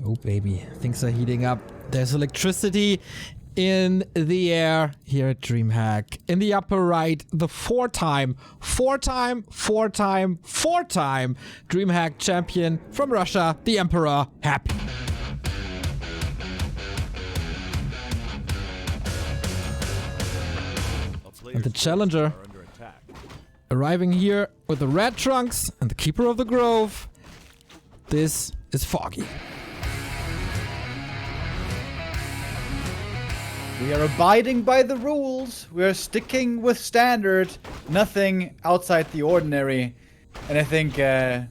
Oh, baby. Things are heating up. There's electricity in the air here at DreamHack. In the upper right, the four-time DreamHack champion from Russia, the Emperor, Happy. And the challenger arriving here with the red trunks and the keeper of the grove. This is Foggy. We are abiding by the rules. We are sticking with standard. Nothing outside the ordinary. And I think that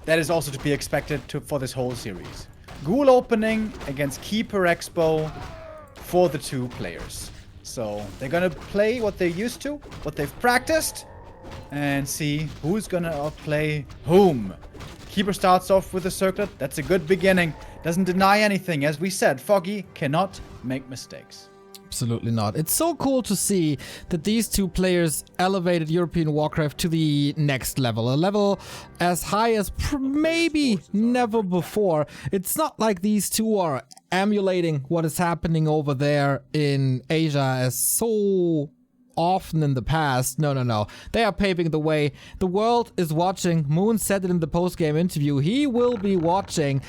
is also to be expected for this whole series. Ghoul opening against Keeper Expo for the two players. So they're gonna play what they're used to, what they've practiced, and see who's gonna outplay whom. Keeper starts off with a circlet. That's a good beginning. Doesn't deny anything. As we said, Foggy cannot make mistakes. Absolutely not. It's so cool to see that these two players elevated European Warcraft to the next level. A level as high as maybe never before. It's not like these two are emulating what is happening over there in Asia as so often in the past. No. They are paving the way. The world is watching. Moon said it in the post-game interview. He will be watching.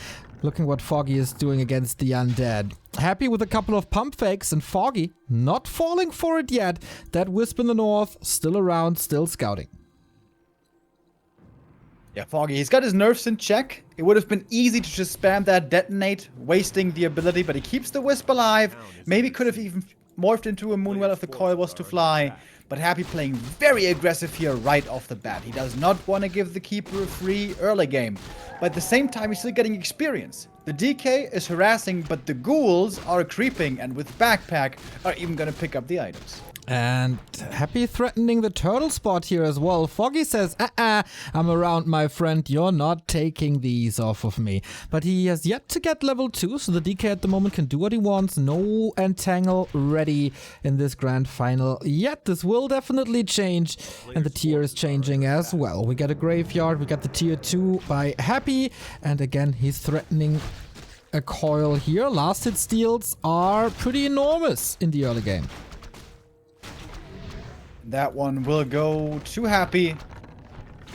Looking what Foggy is doing against the undead. Happy with a couple of pump fakes, and Foggy not falling for it yet. That Wisp in the north, still around, still scouting. Yeah, Foggy, he's got his nerfs in check. It would have been easy to just spam that detonate, wasting the ability, but he keeps the Wisp alive. Maybe could have even morphed into a Moonwell if the coil was to fly. But Happy playing very aggressive here right off the bat. He does not want to give the Keeper a free early game. But at the same time, he's still getting experience. The DK is harassing, but the ghouls are creeping, and with Backpack are even going to pick up the items. And Happy threatening the turtle spot here as well. Foggy says, I'm around, my friend. You're not taking these off of me. But he has yet to get level 2, so the DK at the moment can do what he wants. No entangle ready in this grand final yet. This will definitely change, and the tier is changing as well. We get a graveyard, we got the tier 2 by Happy, and again, he's threatening a coil here. Last hit steals are pretty enormous in the early game. That one will go to Happy.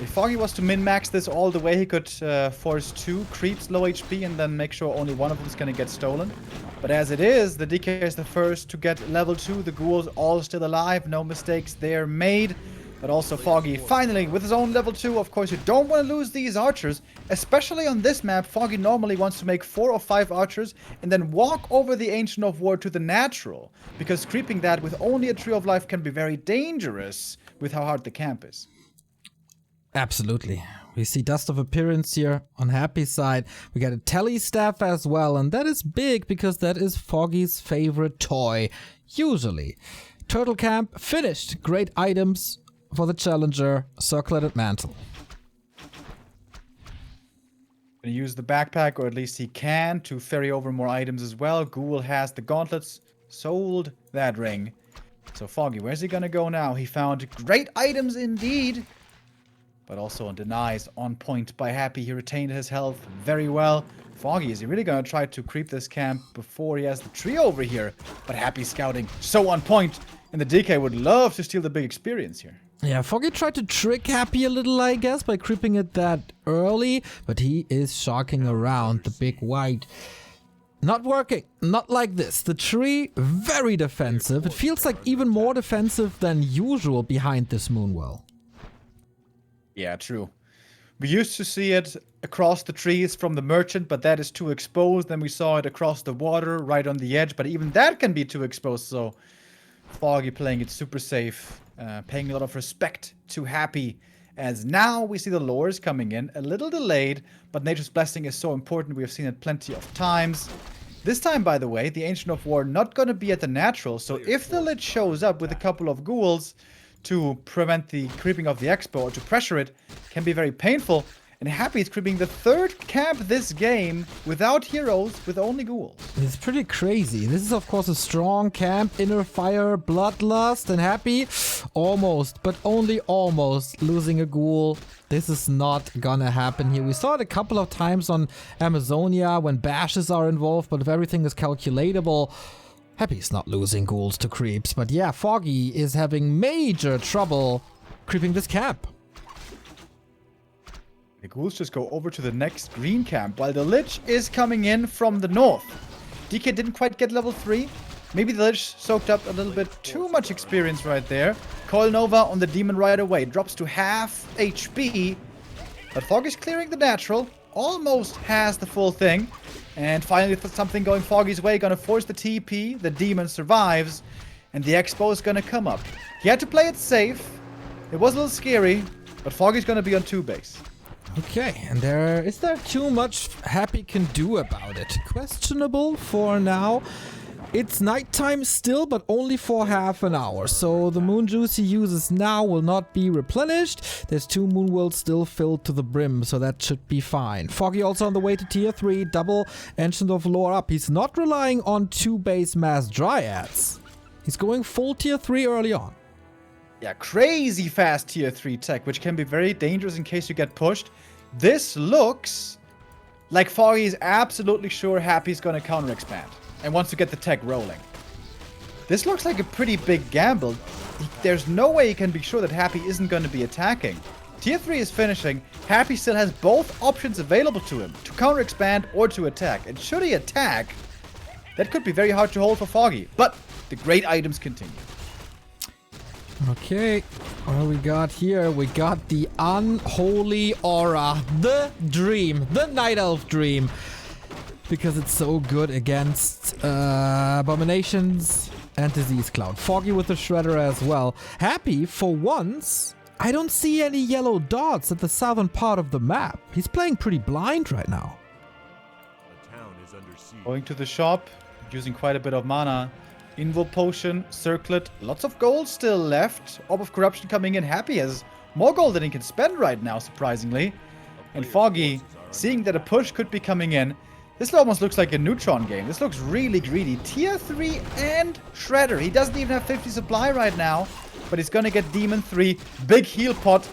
If Foggy was to min-max this all the way, he could force 2 creeps low HP and then make sure only one of them is going to get stolen. But as it is, the DK is the first to get level 2. The ghouls all still alive. No mistakes there made. But also Foggy finally with his own level 2. Of course, you don't want to lose these archers. Especially on this map, Foggy normally wants to make 4 or 5 archers and then walk over the Ancient of War to the natural. Because creeping that with only a Tree of Life can be very dangerous with how hard the camp is. Absolutely. We see Dust of Appearance here on Happy's side. We got a Telly Staff as well, and that is big because that is Foggy's favorite toy, usually. Turtle Camp finished. Great items for the challenger, circleted mantle. Gonna use the backpack, or at least he can, to ferry over more items as well. Ghoul has the gauntlets, sold that ring. So Foggy, where's he gonna go now? He found great items indeed, but also denies on point by Happy. He retained his health very well. Foggy, is he really gonna try to creep this camp before he has the tree over here? But Happy scouting so on point, and the DK would love to steal the big experience here. Yeah, Foggy tried to trick Happy a little, I guess, by creeping it that early, but he is shocking around the big white. Not working. Not like this. The tree, very defensive. It feels like even more defensive than usual behind this Moonwell. Yeah, true. We used to see it across the trees from the merchant, but that is too exposed. Then we saw it across the water, right on the edge, but even that can be too exposed, so Foggy playing it super safe. Paying a lot of respect to Happy, as now we see the lures coming in, a little delayed, but Nature's Blessing is so important. We have seen it plenty of times. This time, by the way, the Ancient of War not going to be at the natural, so if the Lich shows up with a couple of ghouls to prevent the creeping of the Expo or to pressure it, can be very painful. And Happy is creeping the 3rd camp this game without heroes, with only ghouls. It's pretty crazy. This is, of course, a strong camp. Inner Fire, Bloodlust, and Happy. Almost, but only almost, losing a ghoul. This is not gonna happen here. We saw it a couple of times on Amazonia when bashes are involved, but if everything is calculatable, Happy's not losing ghouls to creeps. But yeah, Foggy is having major trouble creeping this camp. The ghouls just go over to the next green camp, while the Lich is coming in from the north. DK didn't quite get level 3. Maybe the Lich soaked up a little bit too much experience right there. Coil Nova on the Demon right away. Drops to half HP. But Foggy's clearing the natural. Almost has the full thing. And finally something going Foggy's way. Gonna force the TP. The Demon survives. And the Expo is gonna come up. He had to play it safe. It was a little scary. But Foggy's gonna be on 2 base. Okay, and is there too much Happy can do about it? Questionable for now. It's nighttime still, but only for half an hour. So the moon juice he uses now will not be replenished. There's 2 moon worlds still filled to the brim, so that should be fine. Foggy also on the way to tier 3, double Ancient of Lore up. He's not relying on 2 base mass dryads. He's going full tier 3 early on. Yeah, crazy fast tier 3 tech, which can be very dangerous in case you get pushed. This looks like Foggy is absolutely sure Happy's gonna counter expand and wants to get the tech rolling. This looks like a pretty big gamble. There's no way he can be sure that Happy isn't gonna be attacking. Tier 3 is finishing. Happy still has both options available to him, to counter expand or to attack. And should he attack, that could be very hard to hold for Foggy. But the great items continue. Okay, what do we got here? We got the Unholy Aura, the Dream, the Night Elf Dream. Because it's so good against Abominations and Disease Cloud. Foggy with the Shredder as well. Happy, for once, I don't see any yellow dots at the southern part of the map. He's playing pretty blind right now. The town is under siege. Going to the shop, using quite a bit of mana. Invo Potion, Circlet, lots of gold still left. Orb of Corruption coming in. Happy has more gold than he can spend right now, surprisingly. And Foggy, seeing that a push could be coming in. This almost looks like a Neutron game. This looks really greedy. Tier 3 and Shredder. He doesn't even have 50 supply right now. But he's gonna get Demon 3. Big heal pot.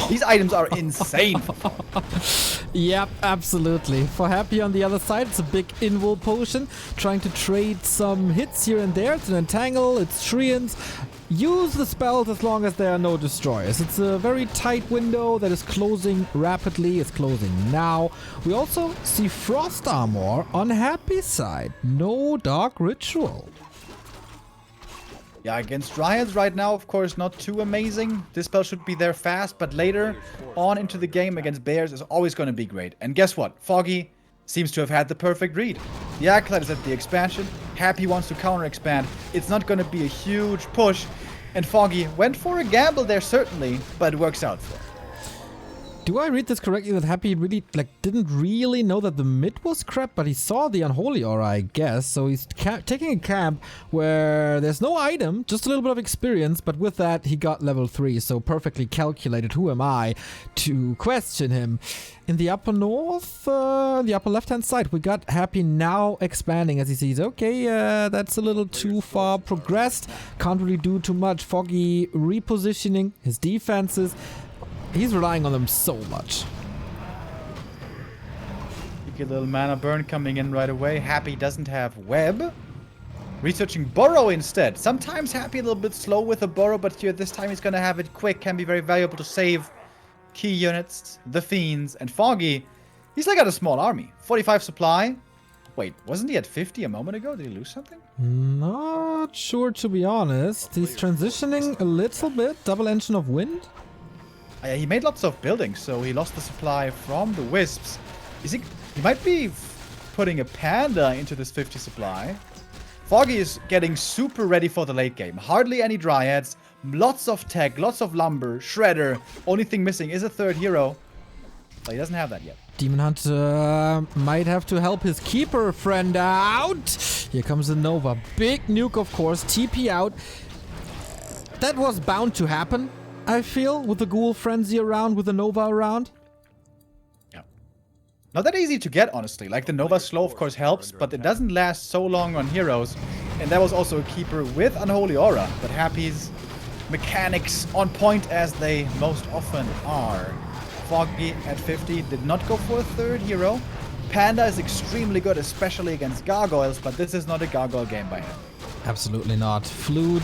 These items are insane. Yep, absolutely. For Happy on the other side, it's a big Invul Potion. Trying to trade some hits here and there. It's an Entangle, it's Treants. Use the spells as long as there are no destroyers. It's a very tight window that is closing rapidly. It's closing now. We also see Frost Armor on Happy's side. No Dark Ritual. Yeah, against Dryads right now, of course, not too amazing. This spell should be there fast, but later on into the game against Bears is always going to be great. And guess what? Foggy seems to have had the perfect read. The Acolyte is at the expansion. Happy wants to counter-expand. It's not going to be a huge push. And Foggy went for a gamble there, certainly, but it works out for him. Do I read this correctly that Happy really didn't really know that the mid was crap, but he saw the Unholy Aura, I guess. So he's taking a camp where there's no item, just a little bit of experience, but with that he got level 3, so perfectly calculated. Who am I to question him? In the upper north, the upper left-hand side, we got Happy now expanding as he sees, okay, that's a little too far progressed. Can't really do too much. Foggy repositioning his defenses. He's relying on them so much. You get a little mana burn coming in right away. Happy doesn't have web. Researching burrow instead. Sometimes Happy a little bit slow with a burrow, but here this time he's gonna have it quick. Can be very valuable to save key units, the fiends, and Foggy. He's like got a small army. 45 supply. Wait, wasn't he at 50 a moment ago? Did he lose something? Not sure, to be honest. He's transitioning a little bit. Double Engine of Wind. He made lots of buildings, so he lost the supply from the Wisps. He might be putting a Panda into this 50 supply. Foggy is getting super ready for the late game. Hardly any Dryads, lots of tech, lots of lumber, Shredder. Only thing missing is a third hero. But he doesn't have that yet. Demon Hunter might have to help his keeper friend out. Here comes the Nova. Big nuke, of course. TP out. That was bound to happen, I feel, with the Ghoul Frenzy around, with the Nova around. Not that easy to get, honestly. Like, the Nova Slow, of course, helps, but it doesn't last so long on heroes. And that was also a keeper with Unholy Aura. But Happy's mechanics on point, as they most often are. Foggy at 50 did not go for a third hero. Panda is extremely good, especially against gargoyles, but this is not a gargoyle game by him. Absolutely not. Flood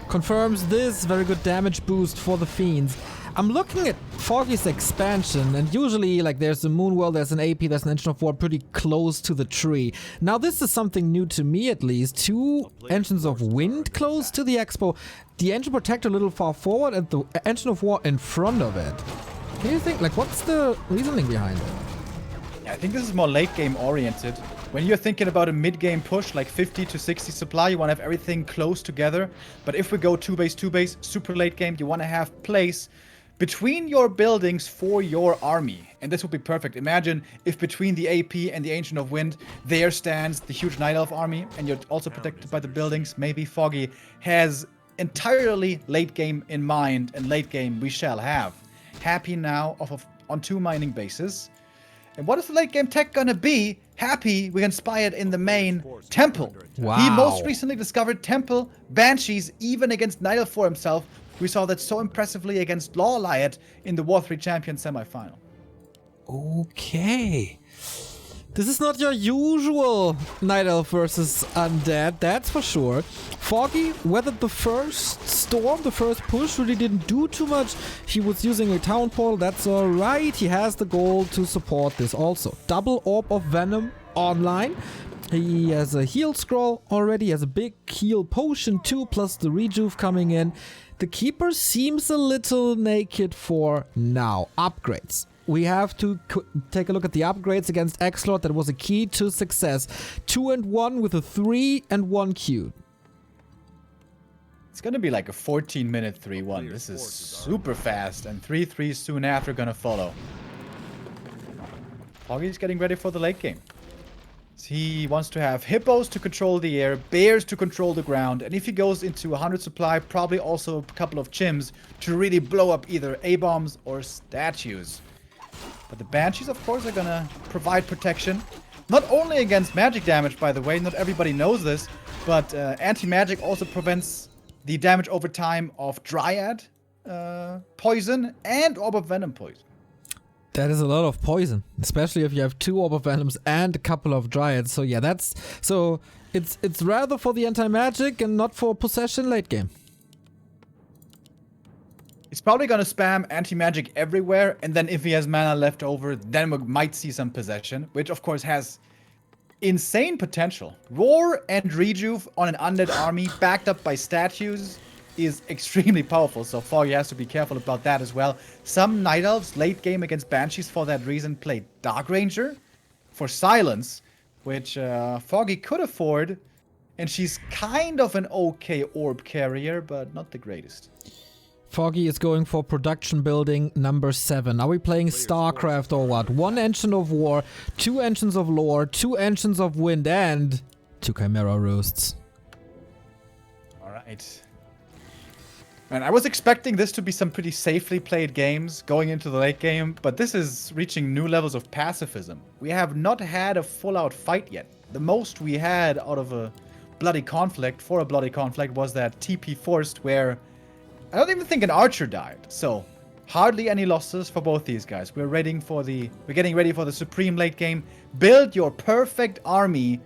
confirms this. Very good damage boost for the Fiends. I'm looking at Foggy's expansion, and usually, like, there's a Moonwell, there's an AP, there's an Engine of War pretty close to the tree. Now, this is something new to me, at least. 2 Engines of Wind close to the Expo. The Engine Protector a little far forward, and the Engine of War in front of it. Can you think, like, what's the reasoning behind it? I think this is more late game oriented. When you're thinking about a mid game push, like 50 to 60 supply, you want to have everything close together. But if we go 2 base, super late game, you want to have place between your buildings for your army. And this would be perfect. Imagine if between the AP and the Ancient of Wind, there stands the huge Night Elf army, and you're also protected by the buildings. Maybe Foggy has entirely late game in mind, and late game we shall have. Happy now on 2 mining bases. And what is the late game tech gonna be? Happy, we can spy it in the main Temple. Wow. He most recently discovered Temple Banshees, even against Night Elf for himself. We saw that so impressively against Law Liot in the War 3 Champion semifinal. Okay. This is not your usual Night Elf versus Undead, that's for sure. Foggy weathered the first storm, the first push, really didn't do too much. He was using a Town Portal, that's alright. He has the goal to support this also. Double Orb of Venom online. He has a heal scroll already, has a big heal potion too, plus the rejuve coming in. The Keeper seems a little naked for now. Upgrades. We have to take a look at the upgrades against X-Lord. That was a key to success. 2 and 1 with a 3 and 1 queued. It's gonna be like a 14-minute 3-1. This is super fast, and 3-3 soon after gonna follow. Foggy's getting ready for the late game. He wants to have hippos to control the air, bears to control the ground, and if he goes into 100 supply, probably also a couple of chims to really blow up either A-bombs or statues. But the Banshees, of course, are gonna provide protection. Not only against magic damage, by the way, not everybody knows this, but anti-magic also prevents the damage over time of Dryad poison and Orb of Venom poison. That is a lot of poison, especially if you have 2 Orb of Venoms and a couple of Dryads. So yeah, it's rather for the anti-magic and not for possession late game. He's probably gonna spam anti-magic everywhere, and then if he has mana left over, then we might see some possession, which of course has insane potential. Roar and Rejuve on an undead army backed up by statues is extremely powerful, so Foggy has to be careful about that as well. Some Night Elves late game against Banshees for that reason played Dark Ranger for silence, which Foggy could afford, and she's kind of an okay orb carrier, but not the greatest. Foggy is going for production building number 7. Are we playing StarCraft or what? 1 Engine of War, 2 Engines of Lore, 2 Engines of Wind, and 2 Chimera Roosts. Alright. And I was expecting this to be some pretty safely played games going into the late game, but this is reaching new levels of pacifism. We have not had a full-out fight yet. The most we had out of a bloody conflict, was that TP forced where I don't even think an archer died. So hardly any losses for both these guys. We're getting ready for the supreme late game. Build your perfect army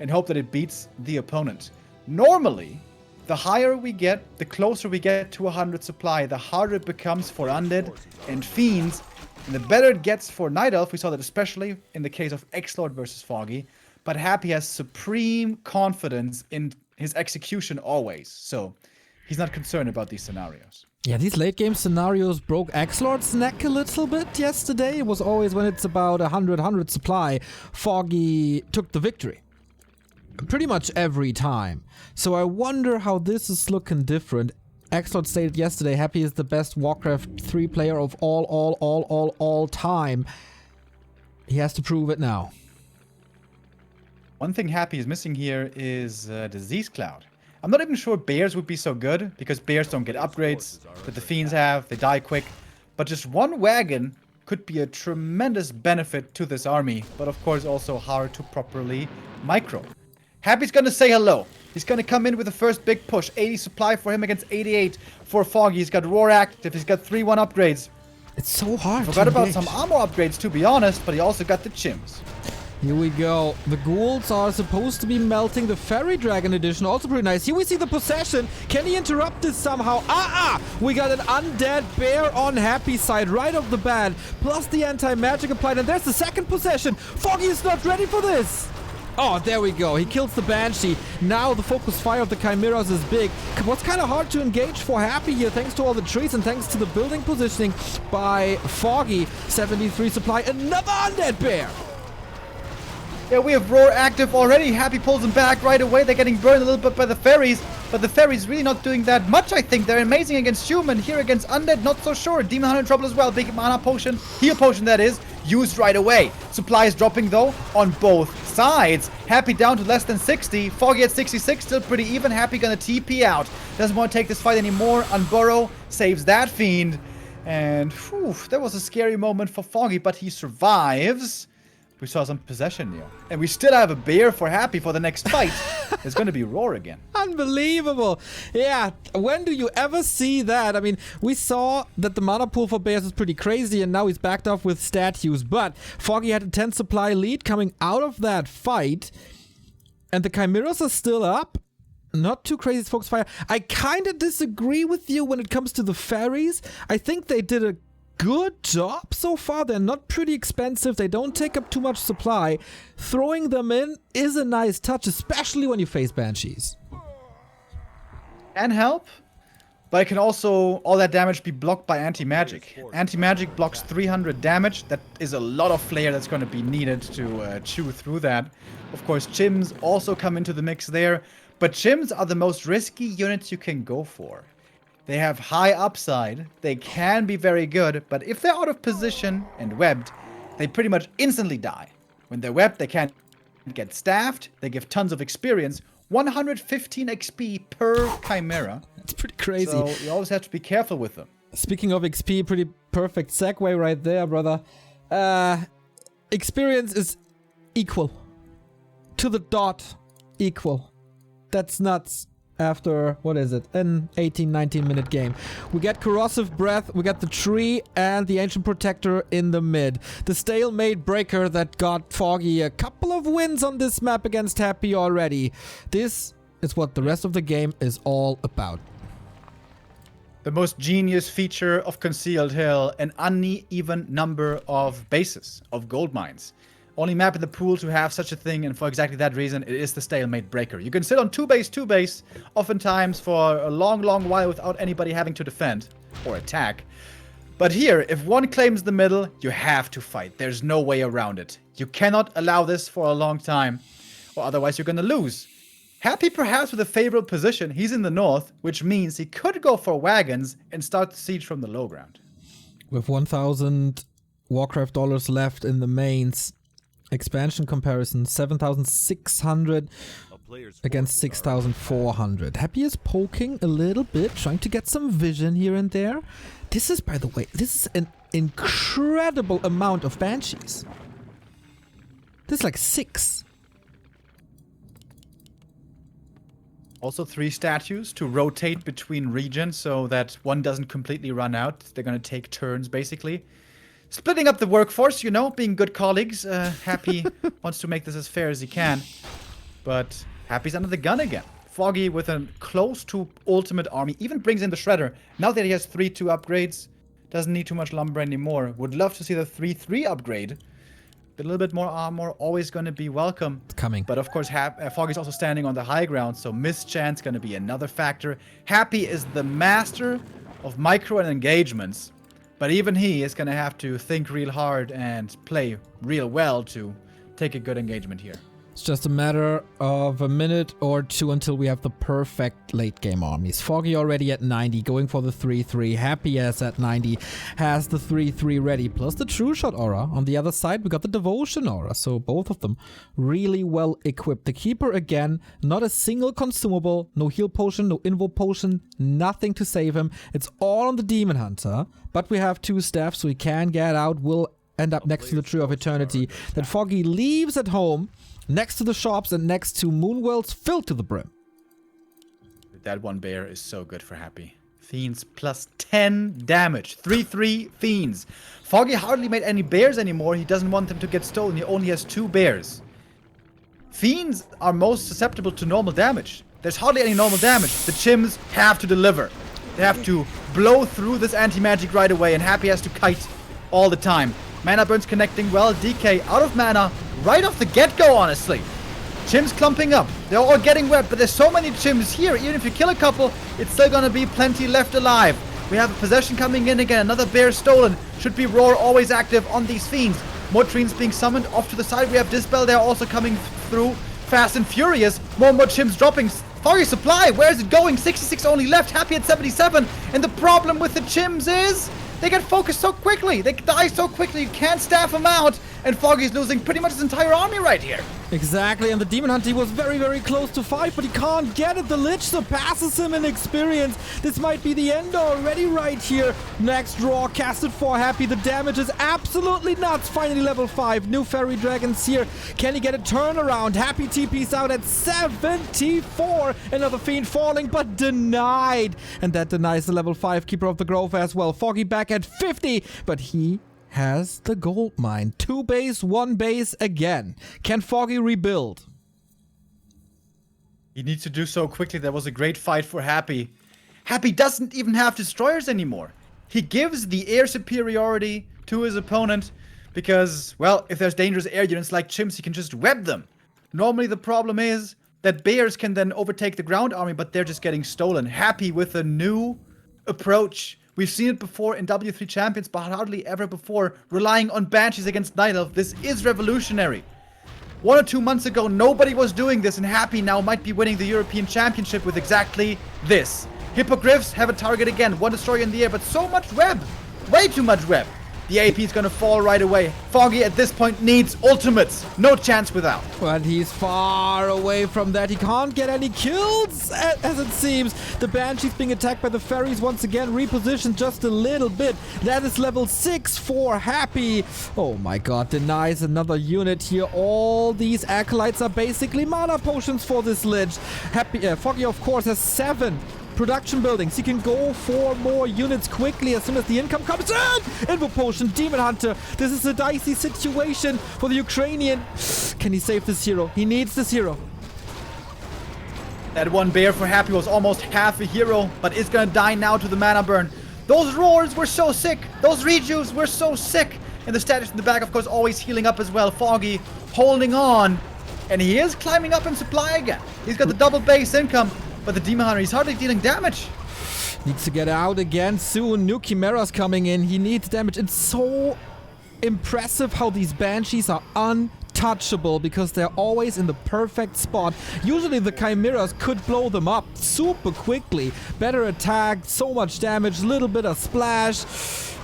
and hope that it beats the opponent. Normally, the higher we get, the closer we get to 100 supply, the harder it becomes for Undead and Fiends, and the better it gets for Night Elf. We saw that especially in the case of X-Lord versus Foggy. But Happy has supreme confidence in his execution always, so he's not concerned about these scenarios. Yeah, these late game scenarios broke X-Lord's neck a little bit yesterday. It was always when it's about 100 supply, Foggy took the victory. Pretty much every time. So I wonder how this is looking different. X-Lord stated yesterday, Happy is the best WarCraft 3 player of all time. He has to prove it now. One thing Happy is missing here is Disease Cloud. I'm not even sure bears would be so good, because bears don't get upgrades that the fiends have. They die quick. But just 1 wagon could be a tremendous benefit to this army, but of course also hard to properly micro. Happy's gonna say hello. He's gonna come in with the first big push. 80 supply for him against 88 for Foggy. He's got Roar active. He's got 3-1 upgrades. It's so hard. Forgot about some armor upgrades, to be honest, but he also got the chims. Here we go. The ghouls are supposed to be melting. The Fairy Dragon edition, also pretty nice. Here we see the possession. Can he interrupt this somehow? We got an undead bear on Happy's side right off the bat. Plus the anti-magic applied. And there's the second possession. Foggy is not ready for this. Oh, there we go. He kills the Banshee. Now the focus fire of the Chimeras is big. What's kind of hard to engage for Happy here, thanks to all the trees and thanks to the building positioning by Foggy. 73 supply. Another undead bear. Yeah, we have Roar active already. Happy pulls him back right away. They're getting burned a little bit by the fairies. But the fairies really not doing that much, I think. They're amazing against human. Here against undead, not so sure. Demon Hunter in trouble as well. Big mana potion. Heal potion, that is. Used right away. Supplies dropping, though, on both sides. Happy down to less than 60. Foggy at 66. Still pretty even. Happy gonna TP out. Doesn't want to take this fight anymore. Unburrow saves that fiend. And, whew, that was a scary moment for Foggy, but he survives. We saw some possession here. And we still have a bear for Happy for the next fight. It's going to be Roar again. Unbelievable. Yeah, when do you ever see that? I mean, we saw that the mana pool for bears is pretty crazy, and now he's backed off with statues. But Foggy had a 10 supply lead coming out of that fight. And the Chimeras are still up. Not too crazy focus fire. I kind of disagree with you when it comes to the fairies. I think they did a good job so far. They're not pretty expensive. They don't take up too much supply. Throwing them in is a nice touch, especially when you face banshees. Can help, but it can also, all that damage be blocked by anti-magic. Anti-magic blocks 300 damage. That is a lot of flair that's going to be needed to chew through that. Of course, chims also come into the mix there, but chims are the most risky units you can go for. They have high upside, they can be very good, but if they're out of position and webbed, they pretty much instantly die. When they're webbed, they can't get staffed, they give tons of experience, 115 XP per Chimera. It's pretty crazy. So you always have to be careful with them. Speaking of XP, pretty perfect segue right there, brother. Experience is equal. To the dot, equal. That's nuts. After, what is it, an 18-19 minute game. We get Corrosive Breath, we got the Tree, and the Ancient Protector in the mid. The Stalemate Breaker that got Foggy a couple of wins on this map against Happy already. This is what the rest of the game is all about. The most genius feature of Concealed Hill, an uneven number of bases, of gold mines. Only map in the pool to have such a thing, and for exactly that reason, it is the Stalemate Breaker. You can sit on 2 base, oftentimes for a long, long while without anybody having to defend or attack. But here, if one claims the middle, you have to fight. There's no way around it. You cannot allow this for a long time, or otherwise you're gonna lose. Happy perhaps with a favorable position. He's in the north, which means he could go for wagons and start the siege from the low ground. With 1,000 WarCraft dollars left in the mains, expansion comparison, 7,600 against 6,400. Happy is poking a little bit, trying to get some vision here and there. This is, by the way, this is an incredible amount of banshees. This is like 6. Also 3 statues to rotate between regions so that one doesn't completely run out. They're gonna take turns, basically. Splitting up the workforce, you know, being good colleagues. Happy wants to make this as fair as he can. But Happy's under the gun again. Foggy with a close to ultimate army. Even brings in the Shredder. Now that he has 3-2 upgrades, doesn't need too much lumber anymore. Would love to see the 3-3 upgrade. A little bit more armor, always going to be welcome. It's coming. But of course, Foggy's also standing on the high ground, so mischance going to be another factor. Happy is the master of micro and engagements. But even he is going to have to think real hard and play real well to take a good engagement here. It's just a matter of a minute or two until we have the perfect late game armies. Foggy already at 90, going for the 3-3. Happy as at 90, has the 3-3 ready. Plus the True Shot aura. On the other side, we got the Devotion aura. So both of them really well equipped. The Keeper again, not a single consumable. No heal potion, no invo potion, nothing to save him. It's all on the Demon Hunter. But we have 2 staffs, so he can get out. Will end up next to the Tree of Eternity that Foggy leaves at home. Next to the shops and next to Moonwells filled to the brim. That one bear is so good for Happy. Fiends plus 10 damage. 3-3 Fiends. Foggy hardly made any bears anymore. He doesn't want them to get stolen. He only has 2 bears. Fiends are most susceptible to normal damage. There's hardly any normal damage. The Chims have to deliver. They have to blow through this anti-magic right away, and Happy has to kite all the time. Mana burns connecting well. DK out of mana right off the get-go, honestly. Chims clumping up. They're all getting wet, but there's so many Chims here. Even if you kill a couple, it's still gonna be plenty left alive. We have a possession coming in again. Another bear stolen. Should be Roar always active on these Fiends. More Treants being summoned. Off to the side, we have Dispel. They're also coming through fast and furious. More Chims dropping. Foggy supply. Where is it going? 66 only left. Happy at 77. And the problem with the Chims is they get focused so quickly. They die so quickly. You can't staff them out. And Foggy's losing pretty much his entire army right here. Exactly, and the Demon Hunter was very, very close to 5, but he can't get it. The Lich surpasses him in experience. This might be the end already right here. Next draw, casted for Happy. The damage is absolutely nuts. Finally level 5. New Fairy Dragons here. Can he get a turnaround? Happy TP's out at 74. Another Fiend falling, but denied. And that denies the level 5 Keeper of the Grove as well. Foggy back at 50, but he has the gold mine. 2 base, 1 base again. Can Foggy rebuild? He needs to do so quickly. That was a great fight for Happy. Happy doesn't even have destroyers anymore. He gives the air superiority to his opponent because, well, if there's dangerous air units like Chimps, he can just web them. Normally the problem is that bears can then overtake the ground army, but they're just getting stolen. Happy with a new approach. We've seen it before in W3 Champions, but hardly ever before, relying on Banshees against Night Elf. This is revolutionary. 1 or 2 months ago, nobody was doing this, and Happy now might be winning the European Championship with exactly this. Hippogriffs have a target again, 1 destroyer in the air, but so much web. Way too much web. The AP is gonna fall right away. Foggy at this point needs ultimates. No chance without. But he's far away from that. He can't get any kills, as it seems. The Banshee's being attacked by the fairies once again. Repositioned just a little bit. That is level 6 for Happy. Oh my god, denies another unit here. All these acolytes are basically mana potions for this Lich. Foggy, of course, has 7 production buildings. He can go for more units quickly as soon as the income comes in. Invo potion, Demon Hunter. This is a dicey situation for the Ukrainian. Can he save this hero? He needs this hero. That 1 bear for Happy was almost half a hero, but is gonna die now to the mana burn. Those roars were so sick. Those rejuves were so sick. And the status in the back, of course, always healing up as well. Foggy holding on. And he is climbing up in supply again. He's got the double base income. But the Demon Hunter, he's hardly dealing damage. Needs to get out again soon. New Chimeras coming in. He needs damage. It's so impressive how these Banshees are untouchable because they're always in the perfect spot. Usually the Chimeras could blow them up super quickly. Better attack, so much damage, little bit of splash.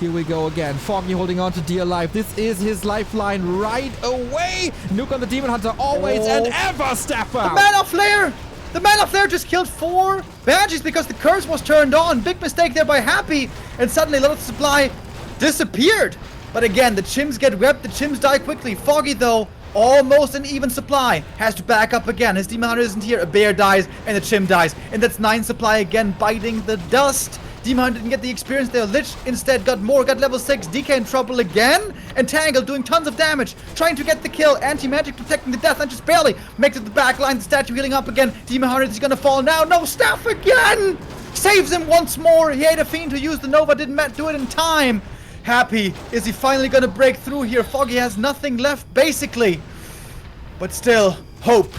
Here we go again. Foggy holding on to dear life. This is his lifeline right away. Nuke on the Demon Hunter always and ever step out. The Mana Flare! The Mana Flare just killed 4 Banshees because the curse was turned on. Big mistake there by Happy. And suddenly a lot of supply disappeared. But again, the Chims get webbed. The Chims die quickly. Foggy, though, almost an even supply. Has to back up again. His Demon Hunter isn't here. A bear dies and the Chim dies. And that's 9 supply again, biting the dust. Demon Hunter didn't get the experience there. Lich instead got more, got level 6. DK in trouble again. And Tangle doing tons of damage. Trying to get the kill. Anti-magic protecting the death. And just barely makes it to the back line. The statue healing up again. Demon Hunter is gonna fall now. No, staff again! Saves him once more. He had a Fiend to use the Nova. Didn't do it in time. Happy. Is he finally gonna break through here? Foggy has nothing left, basically. But still, hope.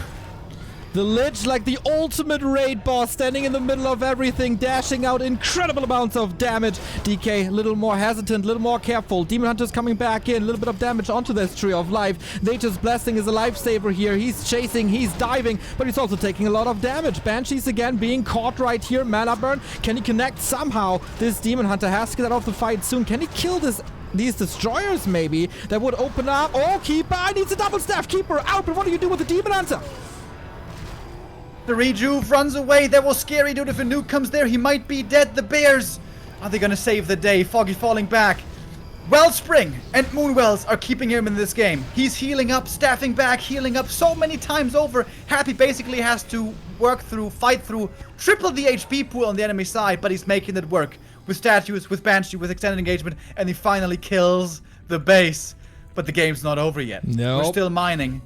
The Lich, like the ultimate raid boss, standing in the middle of everything, dashing out incredible amounts of damage. DK, a little more hesitant, a little more careful. Demon Hunter's coming back in, a little bit of damage onto this Tree of Life. Nature's Blessing is a lifesaver here. He's chasing, he's diving, but he's also taking a lot of damage. Banshees again being caught right here. Mana burn. Can he connect somehow? This Demon Hunter has to get out of the fight soon. Can he kill these destroyers maybe? That would open up. Oh, Keeper needs a double staff. Keeper out, but what do you do with the Demon Hunter? The Rejuve runs away. That was scary, dude. If a nuke comes there, he might be dead. The Bears, are they gonna save the day? Foggy falling back. Wellspring and Moonwells are keeping him in this game. He's healing up, staffing back, healing up so many times over. Happy basically has to fight through, triple the HP pool on the enemy side, but he's making it work. With statues, with Banshee, with extended engagement, and he finally kills the base. But the game's not over yet. Nope. We're still mining.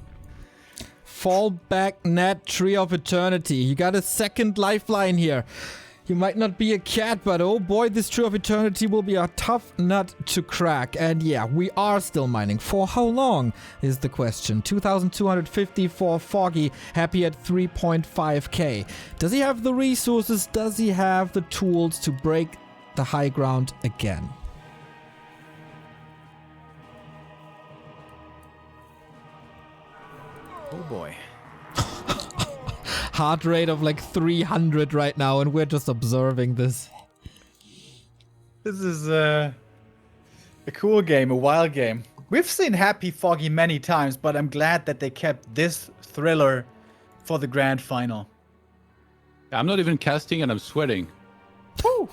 Fall back net Tree of Eternity. You got a second lifeline here. You might not be a cat, but oh boy, this Tree of Eternity will be a tough nut to crack. And yeah, we are still mining. For how long is the question? 2,250 for Foggy, happy at 3.5k. Does he have the resources? Does he have the tools to break the high ground again? Oh boy. Heart rate of like 300 right now, and we're just observing this. This is a cool game, a wild game. We've seen Happy Foggy many times, but I'm glad that they kept this thriller for the grand final. I'm not even casting and I'm sweating. Woo!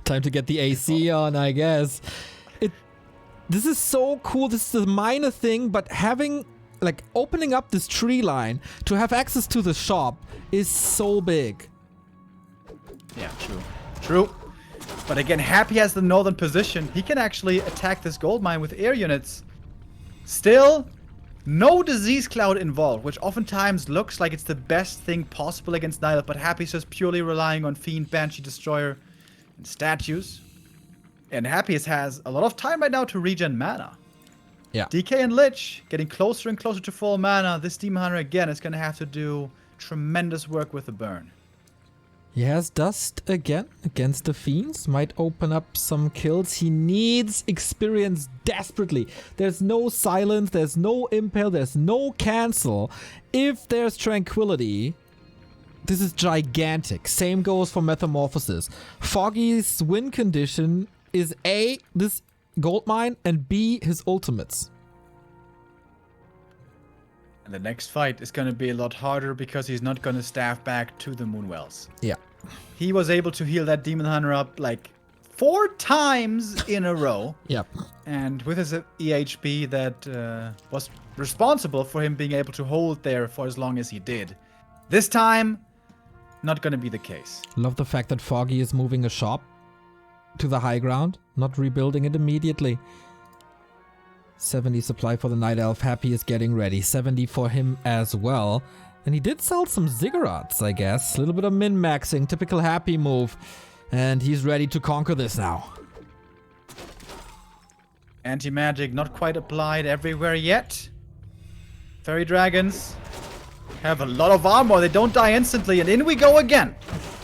Time to get the AC on, I guess. This is so cool. This is a minor thing, but having, like, opening up this tree line to have access to the shop is so big. Yeah, true. True. But again, Happy has the northern position. He can actually attack this gold mine with air units. Still, no disease cloud involved, which oftentimes looks like it's the best thing possible against Nihil, but Happy's just purely relying on Fiend, Banshee, Destroyer, and statues. And Happy has a lot of time right now to regen mana. Yeah. DK and Lich getting closer and closer to full mana. This Demon Hunter again is going to have to do tremendous work with the burn. He has Dust again against the Fiends. Might open up some kills. He needs experience desperately. There's no silence. There's no impale. There's no cancel. If there's tranquility, this is gigantic. Same goes for Metamorphosis. Foggy's win condition is A, this gold mine, and B, his ultimates. And the next fight is going to be a lot harder because he's not going to staff back to the Moonwells. Yeah. He was able to heal that Demon Hunter up like 4 times in a row. Yeah. And with his EHP that was responsible for him being able to hold there for as long as he did. This time, not going to be the case. Love the fact that Foggy is moving a shop to the high ground, not rebuilding it immediately. 70 supply for the Night Elf. Happy is getting ready. 70 for him as well. And he did sell some ziggurats, I guess. A little bit of min-maxing, typical Happy move. And he's ready to conquer this now. Anti-magic not quite applied everywhere yet. Fairy dragons have a lot of armor. They don't die instantly. And in we go again.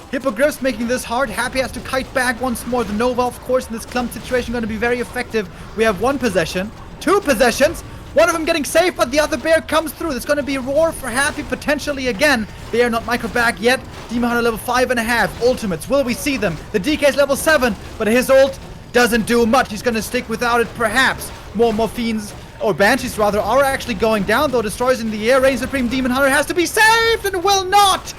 Hippogriffs making this hard. Happy has to kite back once more. The Nova, of course, in this clump situation going to be very effective. We have 1 possession. 2 possessions. One of them getting safe, but the other bear comes through. There's going to be a roar for Happy potentially again. Bear not micro back yet. Demon Hunter level 5.5. Ultimates. Will we see them? The DK's level 7, but his ult doesn't do much. He's going to stick without it perhaps. More fiends, or Banshees rather, are actually going down though. Destroys in the air. Reign Supreme Demon Hunter has to be saved and will not.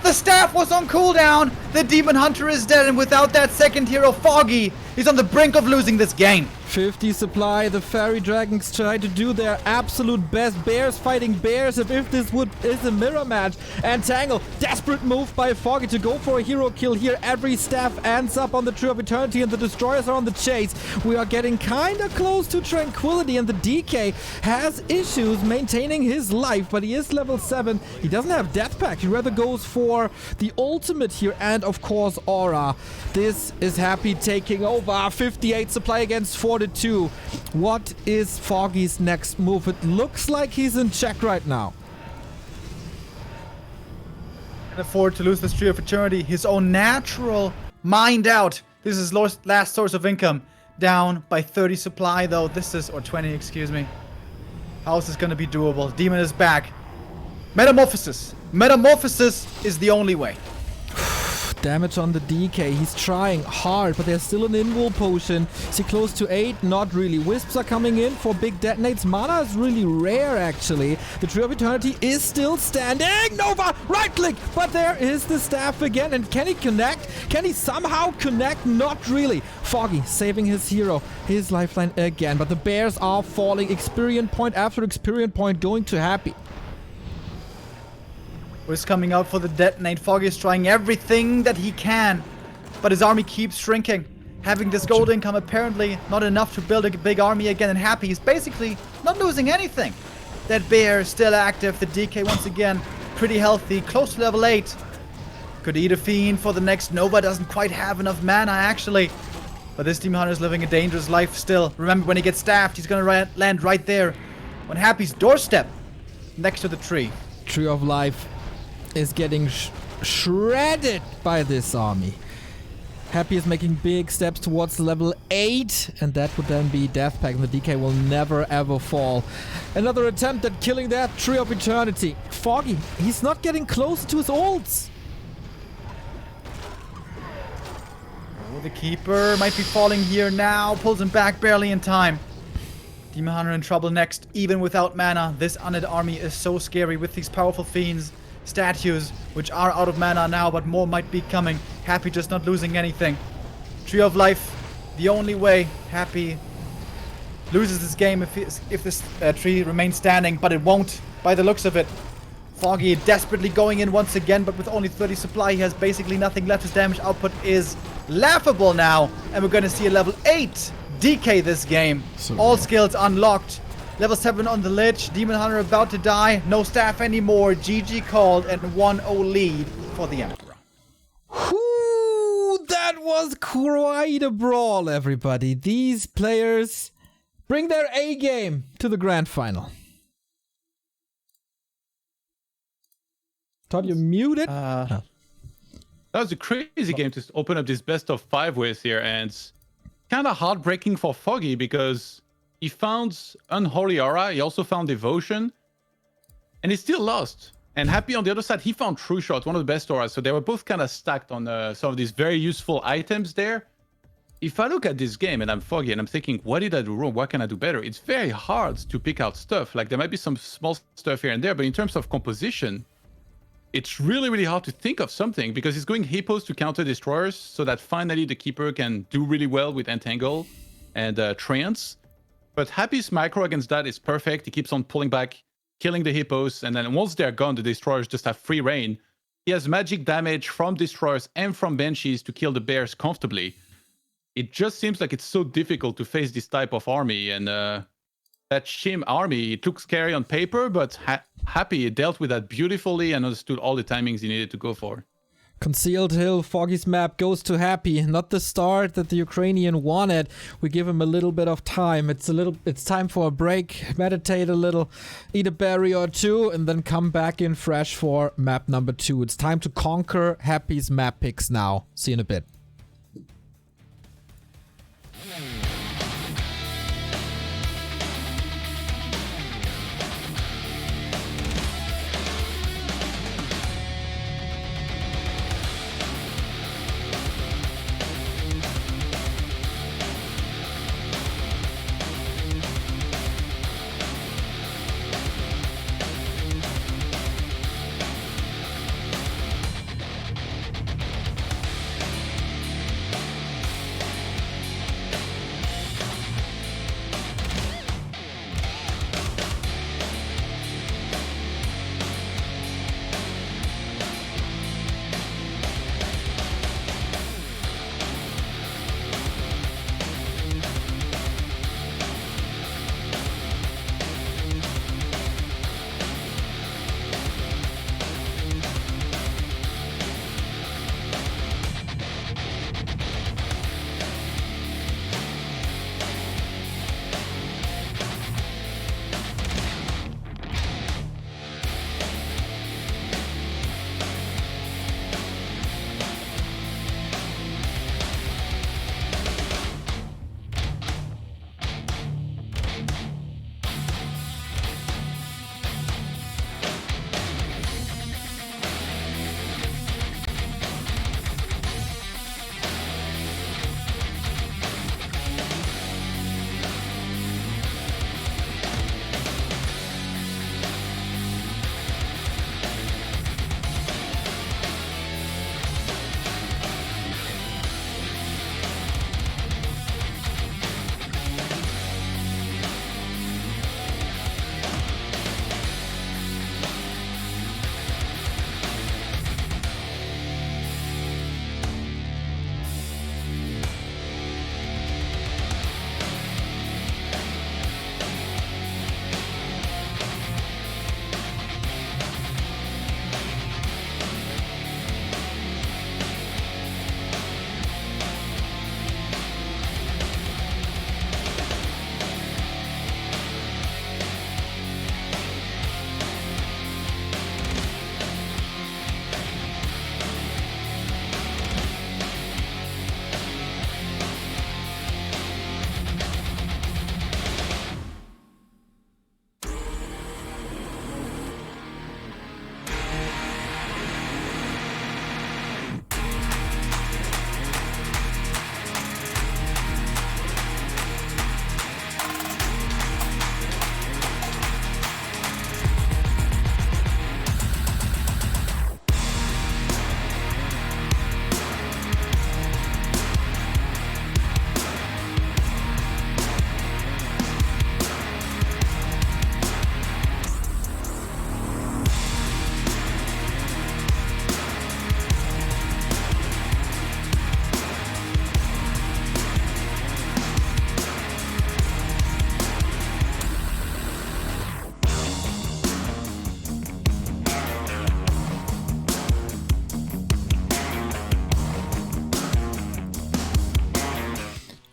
The staff was on cooldown. The Demon Hunter is dead, and without that second hero, Foggy, he's on the brink of losing this game. 50 supply. The Fairy Dragons try to do their absolute best. Bears fighting bears if this is a mirror match. And Tangle, desperate move by Foggy to go for a hero kill here. Every staff ends up on the Tree of Eternity and the Destroyers are on the chase. We are getting kind of close to tranquility, and the DK has issues maintaining his life, but he is level 7. He doesn't have Death Pact. He rather goes for the ultimate here, and of course Aura. This is Happy taking over. 58 supply against 42. What is Foggy's next move? It looks like he's in check right now. Can afford to lose this Tree of Eternity. His own natural mined out. This is his last source of income. Down by 30 supply though. This is, or 20, excuse me. How is this going to be doable? Demon is back. Metamorphosis. Metamorphosis is the only way. Damage on the DK. He's trying hard, but there's still an invul potion. Is he close to 8? Not really. Wisps are coming in for big detonates. Mana is really rare, actually. The Tree of Eternity is still standing. Nova, right click. But there is the staff again. And can he connect? Can he somehow connect? Not really. Foggy saving his hero. His lifeline again. But the bears are falling. Experience point after experience point going to Happy. Wisp coming out for the detonate. Foggy is trying everything that he can, but his army keeps shrinking. Having this gold income apparently not enough to build a big army again, and Happy is basically not losing anything. That bear is still active. The DK once again pretty healthy, close to level 8. Could eat a fiend for the next Nova. Doesn't quite have enough mana actually, but this Demon Hunter is living a dangerous life still. Remember, when he gets staffed, he's gonna land right there on Happy's doorstep, next to the tree. Tree of Life is getting shredded by this army. Happy is making big steps towards level 8, and that would then be Death Pact, and the DK will never ever fall. Another attempt at killing that Tree of Eternity. Foggy, he's not getting close to his ults. Oh, the Keeper might be falling here now. Pulls him back barely in time. Demon Hunter in trouble next, even without mana. This undead army is so scary with these powerful fiends. Statues, which are out of mana now, but more might be coming. Happy just not losing anything. Tree of Life, the only way. Happy loses this game if this tree remains standing, but it won't by the looks of it. Foggy desperately going in once again, but with only 30 supply, he has basically nothing left. His damage output is laughable now, and we're going to see a level 8 DK this game. So all skills unlocked. Level 7 on the Lich. Demon Hunter about to die. No staff anymore. GG called, and 1-0 lead for the Emperor. Whoo, that was quite a brawl, everybody. These players bring their A game to the grand final. Todd, you're muted. That was a crazy game to open up this best of 5 with here, and kind of heartbreaking for Foggy because he found Unholy Aura, he also found Devotion, and he still lost. And Happy on the other side, he found True Shot, one of the best auras, so they were both kind of stacked on some of these very useful items there. If I look at this game and I'm Foggy and I'm thinking, what did I do wrong? What can I do better? It's very hard to pick out stuff. Like, there might be some small stuff here and there, but in terms of composition, it's really, really hard to think of something because he's going hippos to counter destroyers so that finally the Keeper can do really well with Entangle and Trance. But Happy's micro against that is perfect. He keeps on pulling back, killing the hippos, and then once they're gone, the destroyers just have free reign. He has magic damage from destroyers and from banshees to kill the bears comfortably. It just seems like it's so difficult to face this type of army, and that Shim army, it looks scary on paper, but Happy dealt with that beautifully and understood all the timings he needed to go for. Concealed Hill, Foggy's map goes to Happy. Not the start that the Ukrainian wanted. We give him a little bit of time. It's time for a break, meditate a little, eat a berry or two, and then come back in fresh for map number 2. It's time to conquer Happy's map picks now. See you in a bit.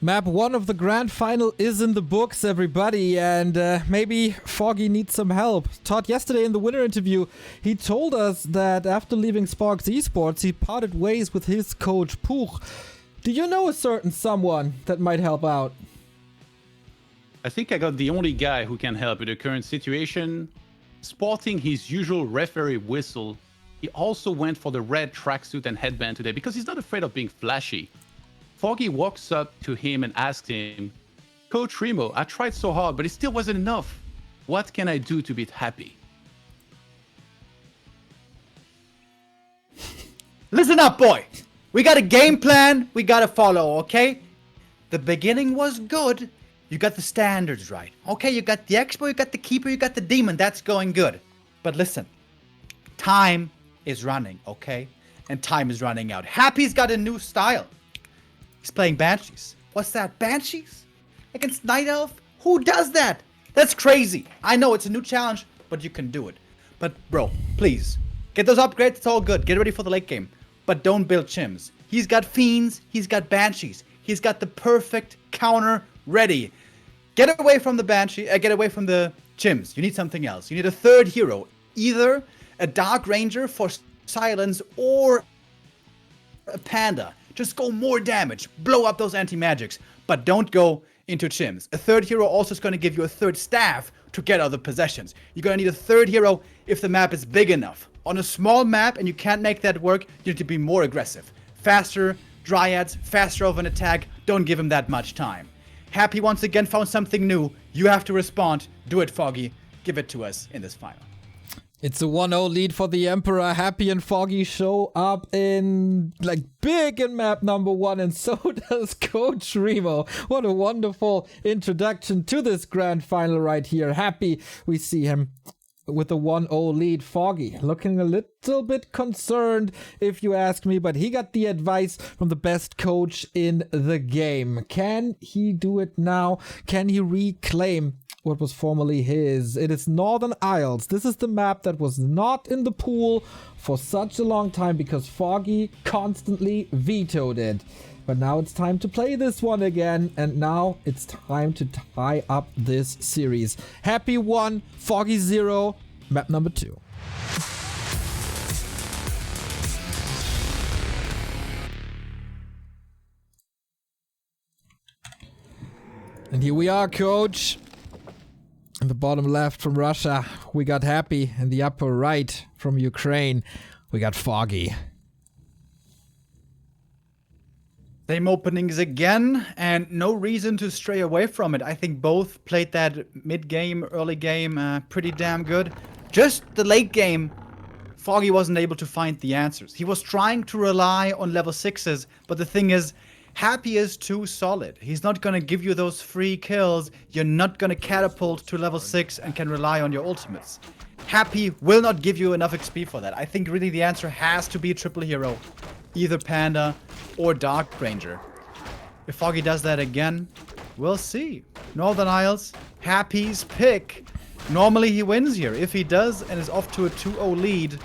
Map 1 of the grand final is in the books, everybody, and maybe Foggy needs some help. Todd, yesterday in the winner interview, he told us that after leaving Sparks Esports, he parted ways with his coach, Puch. Do you know a certain someone that might help out? I think I got the only guy who can help in the current situation. Sporting his usual referee whistle, he also went for the red tracksuit and headband today because he's not afraid of being flashy. Foggy walks up to him and asks him, Coach Remo, I tried so hard, but it still wasn't enough. What can I do to beat Happy? Listen up, boy. We got a game plan we gotta follow, okay? The beginning was good. You got the standards right. Okay, you got the Expo, you got the Keeper, you got the Demon. That's going good. But listen, time is running, okay? And time is running out. Happy's got a new style. He's playing Banshees. What's that? Banshees? Against Night Elf? Who does that? That's crazy. I know it's a new challenge, but you can do it. But bro, please, get those upgrades. It's all good. Get ready for the late game. But don't build chims. He's got Fiends. He's got Banshees. He's got the perfect counter ready. Get away from the Banshee. Get away from the chims. You need something else. You need a third hero. Either a Dark Ranger for silence or a Panda. Just go more damage, blow up those anti-magics, but don't go into chims. A third hero also is going to give you a third staff to get other possessions. You're going to need a third hero if the map is big enough. On a small map and you can't make that work, you need to be more aggressive. Faster, Dryads, faster of an attack, don't give him that much time. Happy once again found something new. You have to respond. Do it, Foggy. Give it to us in this final. It's a 1-0 lead for the Emperor. Happy and Foggy show up in, like, big in map number 1, and so does Coach Remo. What a wonderful introduction to this grand final right here. Happy, we see him with a 1-0 lead. Foggy looking a little bit concerned, if you ask me, but he got the advice from the best coach in the game. Can he do it now? Can he reclaim what was formerly his? It is Northern Isles. This is the map that was not in the pool for such a long time because Foggy constantly vetoed it. But now it's time to play this one again, and now it's time to tie up this series. Happy 1, Foggy 0, map number 2. And here we are, Coach. In the bottom left from Russia, we got Happy. In the upper right from Ukraine, we got Foggy. Same openings again, and no reason to stray away from it. I think both played that mid-game, early game pretty damn good. Just the late game, Foggy wasn't able to find the answers. He was trying to rely on level 6s, but the thing is, Happy is too solid. He's not going to give you those free kills. You're not going to catapult to level 6 and can rely on your ultimates. Happy will not give you enough XP for that. I think really the answer has to be a triple hero. Either Panda or Dark Ranger. If Foggy does that again, we'll see. Northern Isles, Happy's pick. Normally he wins here. If he does and is off to a 2-0 lead,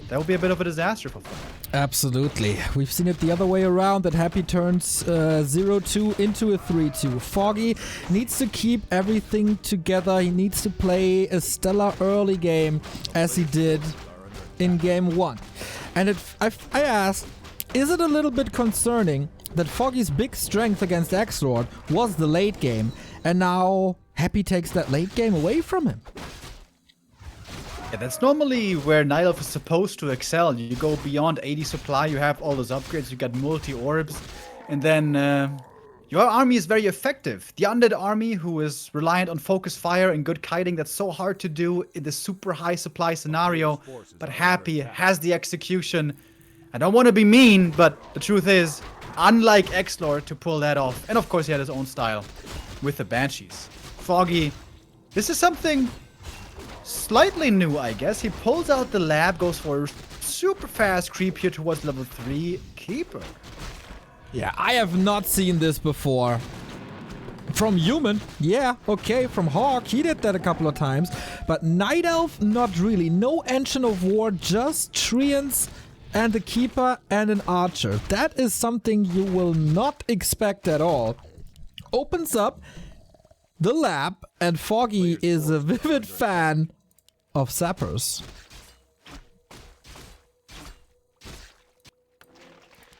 that would be a bit of a disaster for Foggy. Absolutely. We've seen it the other way around, that Happy turns 0-2 into a 3-2. Foggy needs to keep everything together. He needs to play a stellar early game as he did in game 1. And I asked, is it a little bit concerning that Foggy's big strength against X-Lord was the late game, and now Happy takes that late game away from him? Yeah, that's normally where Night Elf is supposed to excel. You go beyond 80 supply, you have all those upgrades, you got multi-orbs, and then your army is very effective. The undead army, who is reliant on focus fire and good kiting, that's so hard to do in the super high supply scenario, but Happy has the execution. I don't want to be mean, but the truth is, unlike X-Lord to pull that off, and of course he had his own style with the Banshees. Foggy, this is something slightly new, I guess. He pulls out the lab, goes for a super fast creep here towards level 3 Keeper. Yeah, I have not seen this before. From Human, yeah, okay. From Hawk, he did that a couple of times. But Night Elf, not really. No Engine of War, just Treants and a keeper and an archer. That is something you will not expect at all. Opens up the lab, and Foggy is a vivid fan of sappers.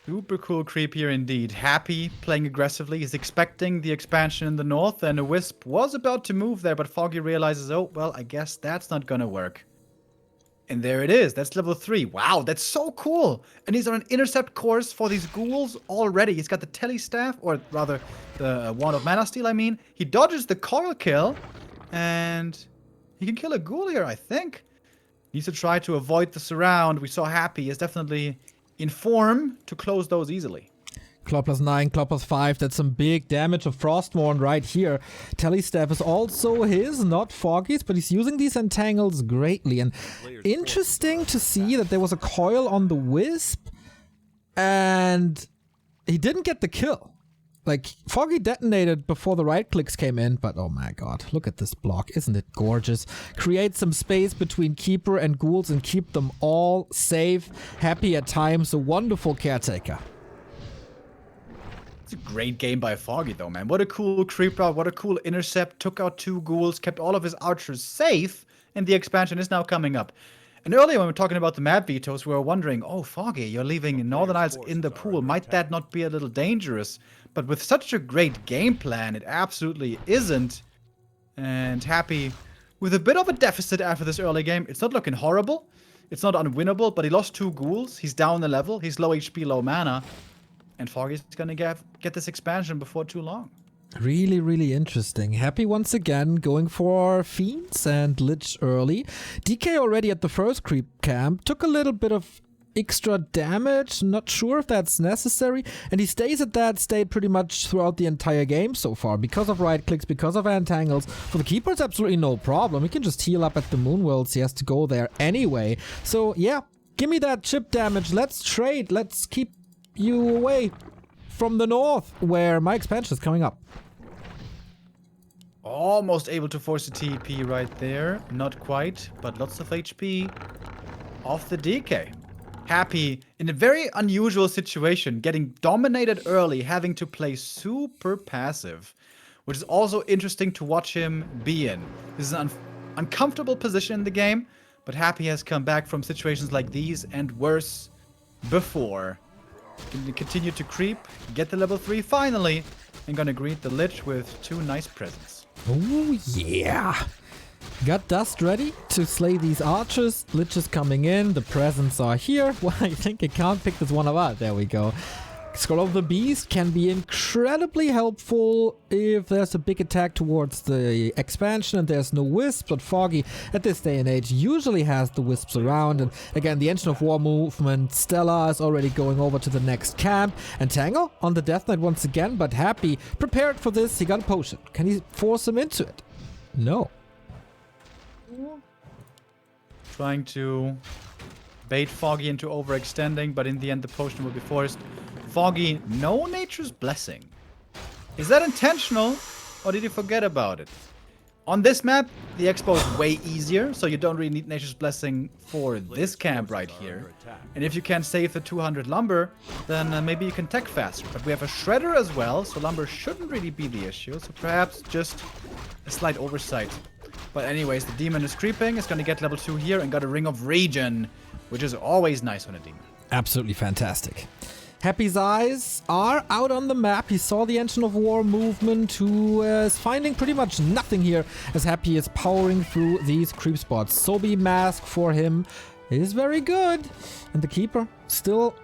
Super cool creep here indeed. Happy, playing aggressively. He's expecting the expansion in the north, and a Wisp was about to move there, but Foggy realizes, oh, well, I guess that's not gonna work. And there it is. That's level 3. Wow, that's so cool. And he's on an intercept course for these ghouls already. He's got the Telly Staff, or rather, the Wand of Mana Steel, I mean. He dodges the coil kill, and he can kill a ghoul here, I think. Needs to try to avoid the surround. We saw Happy is definitely in form to close those easily. Claw plus 9, Claw plus 5, that's some big damage of Frostmourne right here. Tellystaff is also his, not Foggy's, but he's using these entangles greatly. And interesting to see that there was a coil on the Wisp, and he didn't get the kill. Like, Foggy detonated before the right clicks came in, but oh my god, look at this block, isn't it gorgeous? Create some space between Keeper and Ghouls and keep them all safe, happy at times, a wonderful caretaker. It's a great game by Foggy though, man. What a cool creep route, what a cool intercept, took out 2 ghouls, kept all of his archers safe, and the expansion is now coming up. And earlier when we were talking about the map vetoes, we were wondering, oh Foggy, you're leaving Northern Isles in the pool, might that not be a little dangerous? But with such a great game plan, it absolutely isn't. And Happy, with a bit of a deficit after this early game, it's not looking horrible, it's not unwinnable, but he lost 2 ghouls, he's down the level, he's low HP, low mana. And Foggy's gonna get this expansion before too long. Really, really interesting. Happy once again going for Fiends and Lich early. DK already at the first creep camp took a little bit of extra damage, not sure if that's necessary, and he stays at that state pretty much throughout the entire game so far because of right clicks, because of entangles. For the keeper it's absolutely no problem, he can just heal up at the Moon Worlds, he has to go there anyway. So yeah, give me that chip damage, let's trade, let's keep you away from the north where my expansion is coming up. Almost able to force a TP right there, not quite, but lots of HP off the DK. Happy in a very unusual situation, getting dominated early, having to play super passive, which is also interesting to watch him be in. This is an uncomfortable position in the game, but Happy has come back from situations like these and worse before. Gonna continue to creep, get the level 3 finally, and gonna greet the Lich with 2 nice presents. Oh yeah! Got Dust ready to slay these archers. Lich is coming in, the presents are here. Well, I think I can't pick this one up. There we go. Scroll of the Beast can be incredibly helpful if there's a big attack towards the expansion and there's no wisps, but Foggy at this day and age usually has the wisps around. And again, the Engine of War movement, Stella is already going over to the next camp. And Tango on the Death Knight once again, but Happy prepared for this. He got a potion. Can he force him into it? No. Trying to bait Foggy into overextending, but in the end the potion will be forced. Foggy, no Nature's Blessing. Is that intentional, or did you forget about it? On this map, the expo is way easier, so you don't really need Nature's Blessing for this camp right here. And if you can save the 200 lumber, then maybe you can tech faster. But we have a shredder as well, so lumber shouldn't really be the issue, so perhaps just a slight oversight. But anyways, the demon is creeping, it's gonna get level 2 here, and got a Ring of Regen, which is always nice on a demon. Absolutely fantastic. Happy's eyes are out on the map. He saw the Engine of War movement, who is finding pretty much nothing here as Happy is powering through these creep spots. Sobi Mask for him is very good. And the Keeper still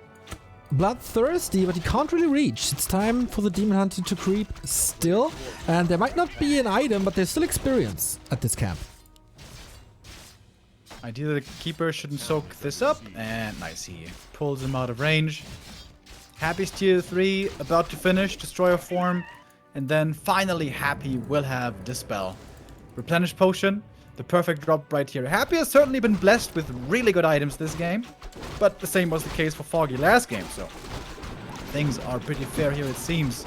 bloodthirsty, but he can't really reach. It's time for the Demon Hunter to creep still. And there might not be an item, but there's still experience at this camp. Ideally, the Keeper shouldn't soak this up. And nice, he pulls him out of range. Happy's tier 3, about to finish, Destroyer form, and then finally Happy will have Dispel. Replenish Potion, the perfect drop right here. Happy has certainly been blessed with really good items this game, but the same was the case for Foggy last game, so things are pretty fair here it seems.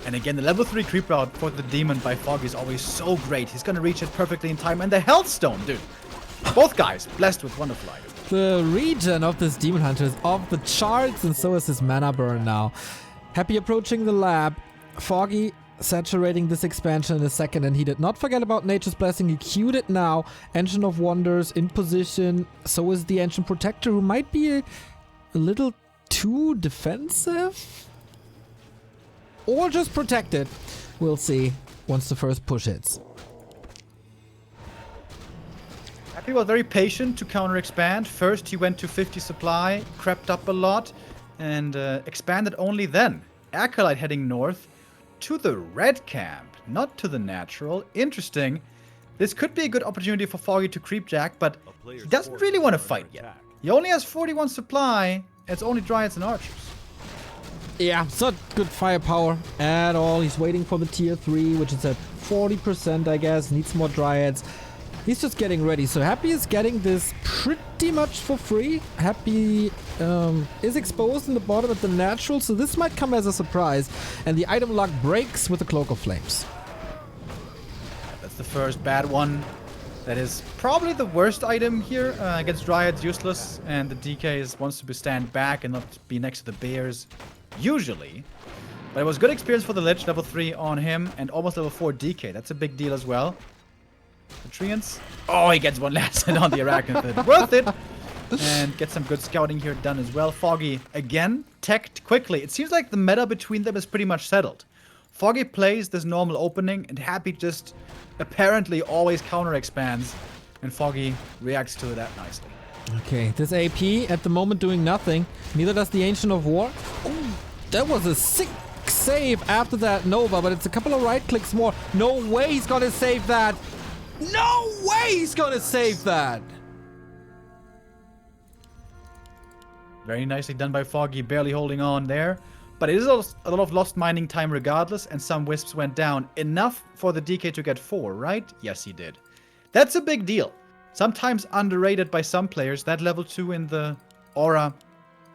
And again, the level 3 creep route for the Demon by Foggy is always so great. He's gonna reach it perfectly in time, and the Health Stone, dude. Both guys blessed with wonderful items. The regen of this Demon Hunter is off the charts, and so is his mana burn now. Happy approaching the lab. Foggy saturating this expansion in a second, and he did not forget about Nature's Blessing. He queued it now. Ancient of Wonders in position. So is the Ancient Protector, who might be a little too defensive? Or just protected. We'll see once the first push hits. Happy was very patient to counter expand. First he went to 50 supply, crept up a lot, and expanded only then. Acolyte heading north to the red camp, not to the natural. Interesting. This could be a good opportunity for Foggy to creep jack, but he doesn't really want to fight yet. He only has 41 supply. It's only Dryads and Archers. Yeah, it's not good firepower at all. He's waiting for the tier 3, which is at 40%, I guess. Needs more Dryads. He's just getting ready. So Happy is getting this pretty much for free. Happy is exposed in the bottom at the natural, so this might come as a surprise. And the item lock breaks with the Cloak of Flames. That's the first bad one. That is probably the worst item here. Against Dryads, useless. And the DK wants to stand back and not be next to the bears, usually. But it was good experience for the Lich, level 3 on him, and almost level 4 DK. That's a big deal as well. The Treants. Oh, he gets one last hit on the Arachnid. Worth it! And get some good scouting here done as well. Foggy, again, teched quickly. It seems like the meta between them is pretty much settled. Foggy plays this normal opening, and Happy just apparently always counter expands. And Foggy reacts to that nicely. Okay, this AP at the moment doing nothing. Neither does the Ancient of War. Oh, that was a sick save after that Nova, but it's a couple of right clicks more. No way he's gonna save that! No way he's gonna save that! Very nicely done by Foggy, barely holding on there. But it is a lot of lost mining time regardless, and some wisps went down. Enough for the DK to get 4, right? Yes, he did. That's a big deal. Sometimes underrated by some players. That level 2 in the aura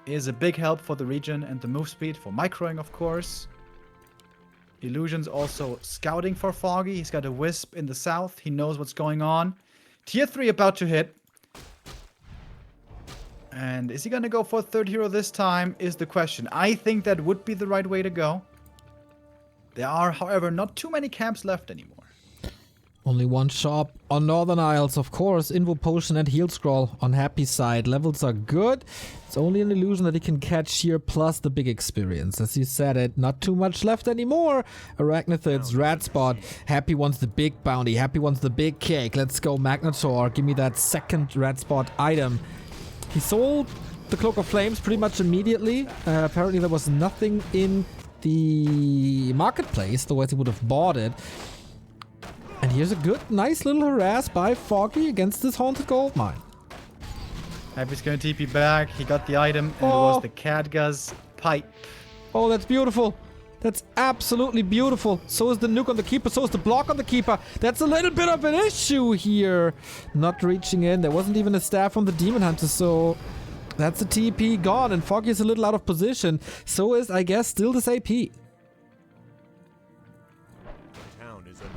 is a big help for the region and the move speed, for microing, of course. Illusions also scouting for Foggy. He's got a wisp in the south. He knows what's going on. Tier 3 about to hit. And is he going to go for third hero this time is the question. I think that would be the right way to go. There are, however, not too many camps left anymore. Only one shop on Northern Isles, of course. Invo Potion and Heal Scroll on Happy side. Levels are good. It's only an illusion that he can catch here, plus the big experience. As you said it, not too much left anymore. Arachnid's Rat Spot. Happy wants the big bounty. Happy wants the big cake. Let's go, Magnetor. Give me that second Rat Spot item. He sold the Cloak of Flames pretty much immediately. Apparently there was nothing in the marketplace, otherwise he would have bought it. And here's a good, nice little harass by Foggy against this Haunted Goldmine. Happy's gonna TP back. He got the item, and it was the Khadga's Pipe. Oh, that's beautiful. That's absolutely beautiful. So is the nuke on the Keeper, so is the block on the Keeper. That's a little bit of an issue here. Not reaching in. There wasn't even a staff from the Demon Hunter, so that's a TP gone, and Foggy is a little out of position. So is, I guess, still this AP.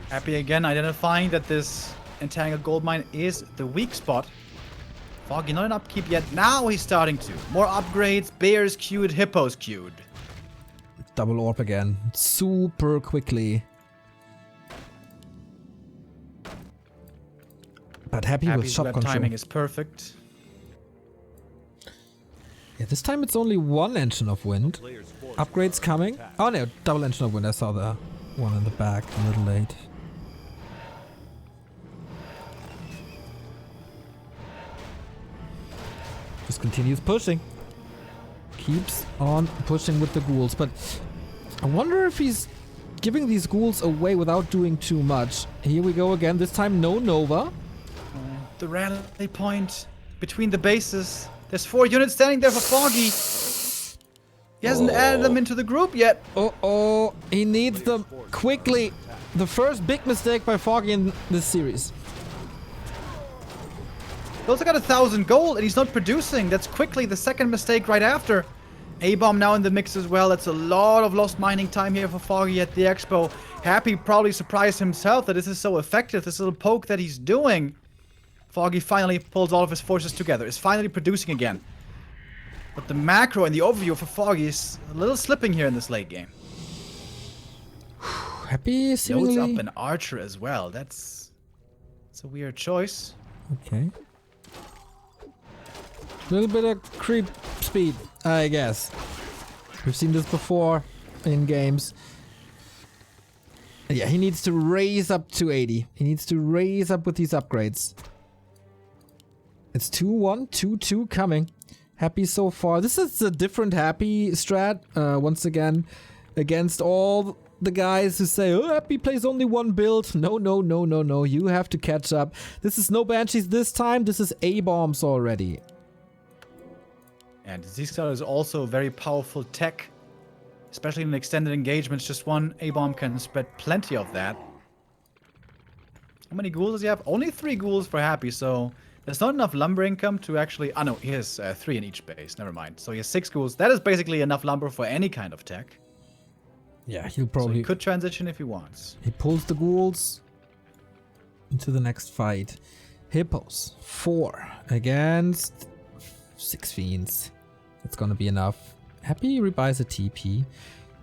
Happy again identifying that this Entangled Goldmine is the weak spot. Foggy not an upkeep yet. Now he's starting to. More upgrades. Bears queued. Hippos queued. Double orb again. Super quickly. But Happy with shop web control. timing is perfect. Yeah, this time it's only one Engine of Wind. Upgrades coming. Oh no, double Engine of Wind. I saw the one in the back a little late. Just continues pushing. Keeps on pushing with the ghouls. But I wonder if he's giving these ghouls away without doing too much. Here we go again. This time no Nova. The rally point between the bases. There's 4 units standing there for Foggy. He hasn't added them into the group yet. Oh, he needs them quickly. The first big mistake by Foggy in this series. He also got 1,000 gold and he's not producing. That's quickly the second mistake right after. A-bomb now in the mix as well. That's a lot of lost mining time here for Foggy at the expo. Happy probably surprised himself that this is so effective. This little poke that he's doing. Foggy finally pulls all of his forces together. Is finally producing again. But the macro and the overview for Foggy is a little slipping here in this late game. Happy, seemingly. Loads up an archer as well. That's a weird choice. Okay. A little bit of creep speed, I guess. We've seen this before in games. Yeah, he needs to raise up to 80. He needs to raise up with these upgrades. It's 2-1, 2-2 coming. Happy so far. This is a different Happy strat, once again, against all the guys who say, oh, Happy plays only one build. No, no, no, no, no. You have to catch up. This is no Banshees this time. This is A-bombs already. And Z-Star is also very powerful tech, especially in extended engagements. Just one A-bomb can spread plenty of that. How many ghouls does he have? Only 3 ghouls for Happy, so there's not enough lumber income to actually... Ah, no, he has 3 in each base. Never mind. So he has 6 ghouls. That is basically enough lumber for any kind of tech. Yeah, he'll probably... So he could transition if he wants. He pulls the ghouls into the next fight. Hippos. 4 against 6 fiends. That's gonna be enough. Happy rebuys a TP.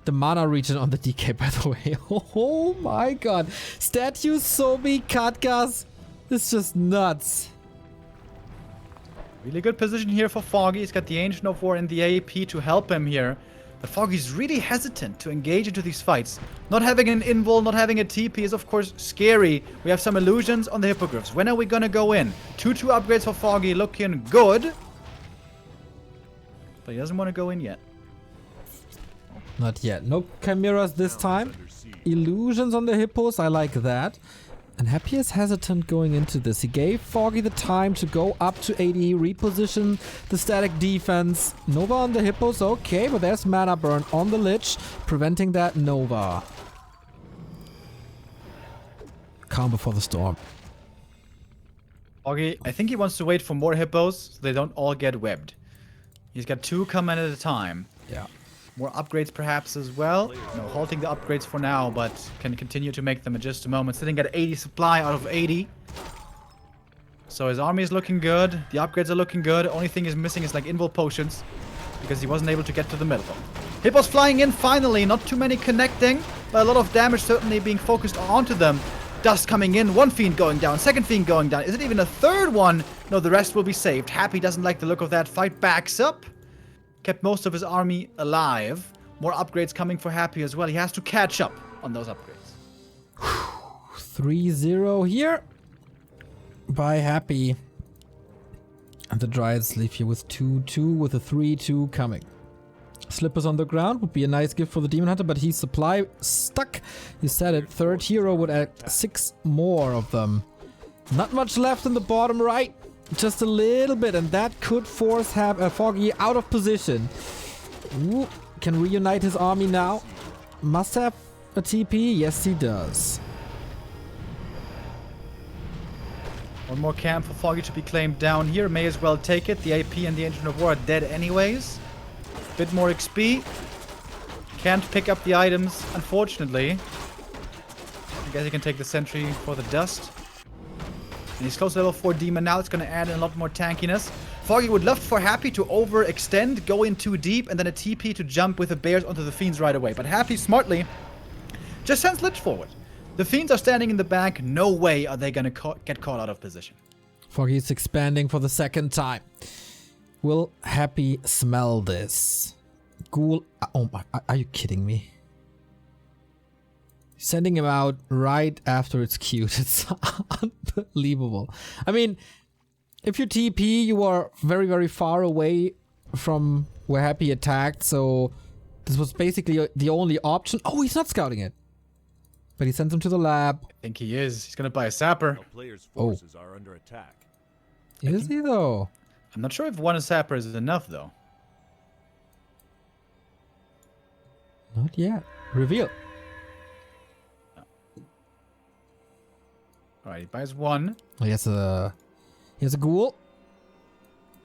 The mana region on the DK, by the way. Oh my god. Statues, Sobi, Katgas. It's just nuts. Really good position here for Foggy. He's got the Ancient of War and the AP to help him here. But Foggy's really hesitant to engage into these fights. Not having an invul, not having a TP is of course scary. We have some illusions on the Hippogriffs. When are we gonna go in? 2-2 upgrades for Foggy, looking good. But he doesn't want to go in yet. Not yet. No chimeras this time. Illusions on the hippos. I like that. And Happy is hesitant going into this. He gave Foggy the time to go up to 80, reposition the static defense. Nova on the hippos. Okay, but there's mana burn on the Lich, preventing that Nova. Calm before the storm. Foggy, I think he wants to wait for more hippos so they don't all get webbed. He's got 2 coming at a time. Yeah. More upgrades perhaps as well. No, halting the upgrades for now, but can continue to make them in just a moment. Sitting at 80 supply out of 80. So his army is looking good. The upgrades are looking good. Only thing he's missing is like invul potions, because he wasn't able to get to the middle. Hippos flying in finally. Not too many connecting, but a lot of damage certainly being focused onto them. Dust coming in. 1 fiend going down. 2nd fiend going down. Is it even a 3rd one? No, the rest will be saved. Happy doesn't like the look of that. Fight backs up. Kept most of his army alive. More upgrades coming for Happy as well. He has to catch up on those upgrades. 3-0 here by Happy. And the Dryads leave you with 2-2 with a 3-2 coming. Slippers on the ground would be a nice gift for the Demon Hunter, but he's supply stuck. You said it. 3rd hero would add 6 more of them. Not much left in the bottom right. Just a little bit, and that could force Foggy out of position. Ooh, can reunite his army now. Must have a TP. Yes, he does. One more camp for Foggy to be claimed down here. May as well take it. The AP and the Ancient of War are dead anyways. Bit more XP. Can't pick up the items, unfortunately. I guess he can take the sentry for the dust. And he's close to level 4 demon now. It's going to add in a lot more tankiness. Foggy would love for Happy to overextend, go in too deep, and then a TP to jump with the bears onto the fiends right away. But Happy smartly just sends Lich forward. The fiends are standing in the back. No way are they going to get caught out of position. Foggy is expanding for the 2nd time. Will Happy smell this? Ghoul. Oh my. Are you kidding me? Sending him out right after it's queued. It's unbelievable. I mean, if you TP, you are very, very far away from where Happy attacked. So this was basically the only option. Oh, he's not scouting it. But he sends him to the lab. I think he is. He's going to buy a sapper. The player's forces are under attack. Is he though? I'm not sure if 1 sapper is enough though. Not yet. Reveal. Alright, he buys 1. He has a ghoul.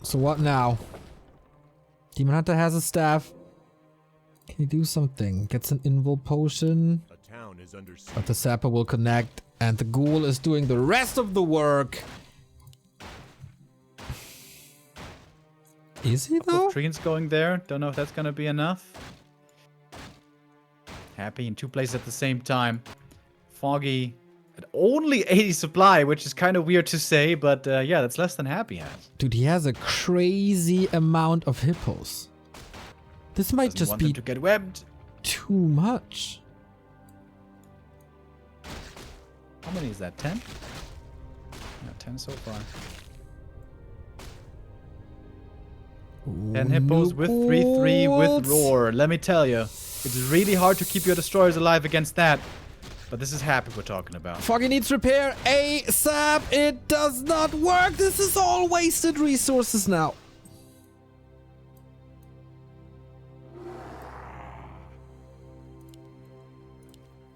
So what now? Demon Hunter has a staff. Can he do something? Gets an invul potion. A town is under siege. But the sapper will connect. And the ghoul is doing the rest of the work. Is he though? Treants going there. Don't know if that's gonna be enough. Happy in 2 places at the same time. Foggy at only 80 supply, which is kind of weird to say, but yeah, that's less than Happy has. Dude, he has a crazy amount of hippos. This might Doesn't just want be them to get webbed. too much. How many is that? 10? Yeah, 10 so far. 10 hippos with 3-3 with roar. Let me tell you, it's really hard to keep your destroyers alive against that. But this is Happy we're talking about. Foggy needs repair ASAP. It does not work. This is all wasted resources now.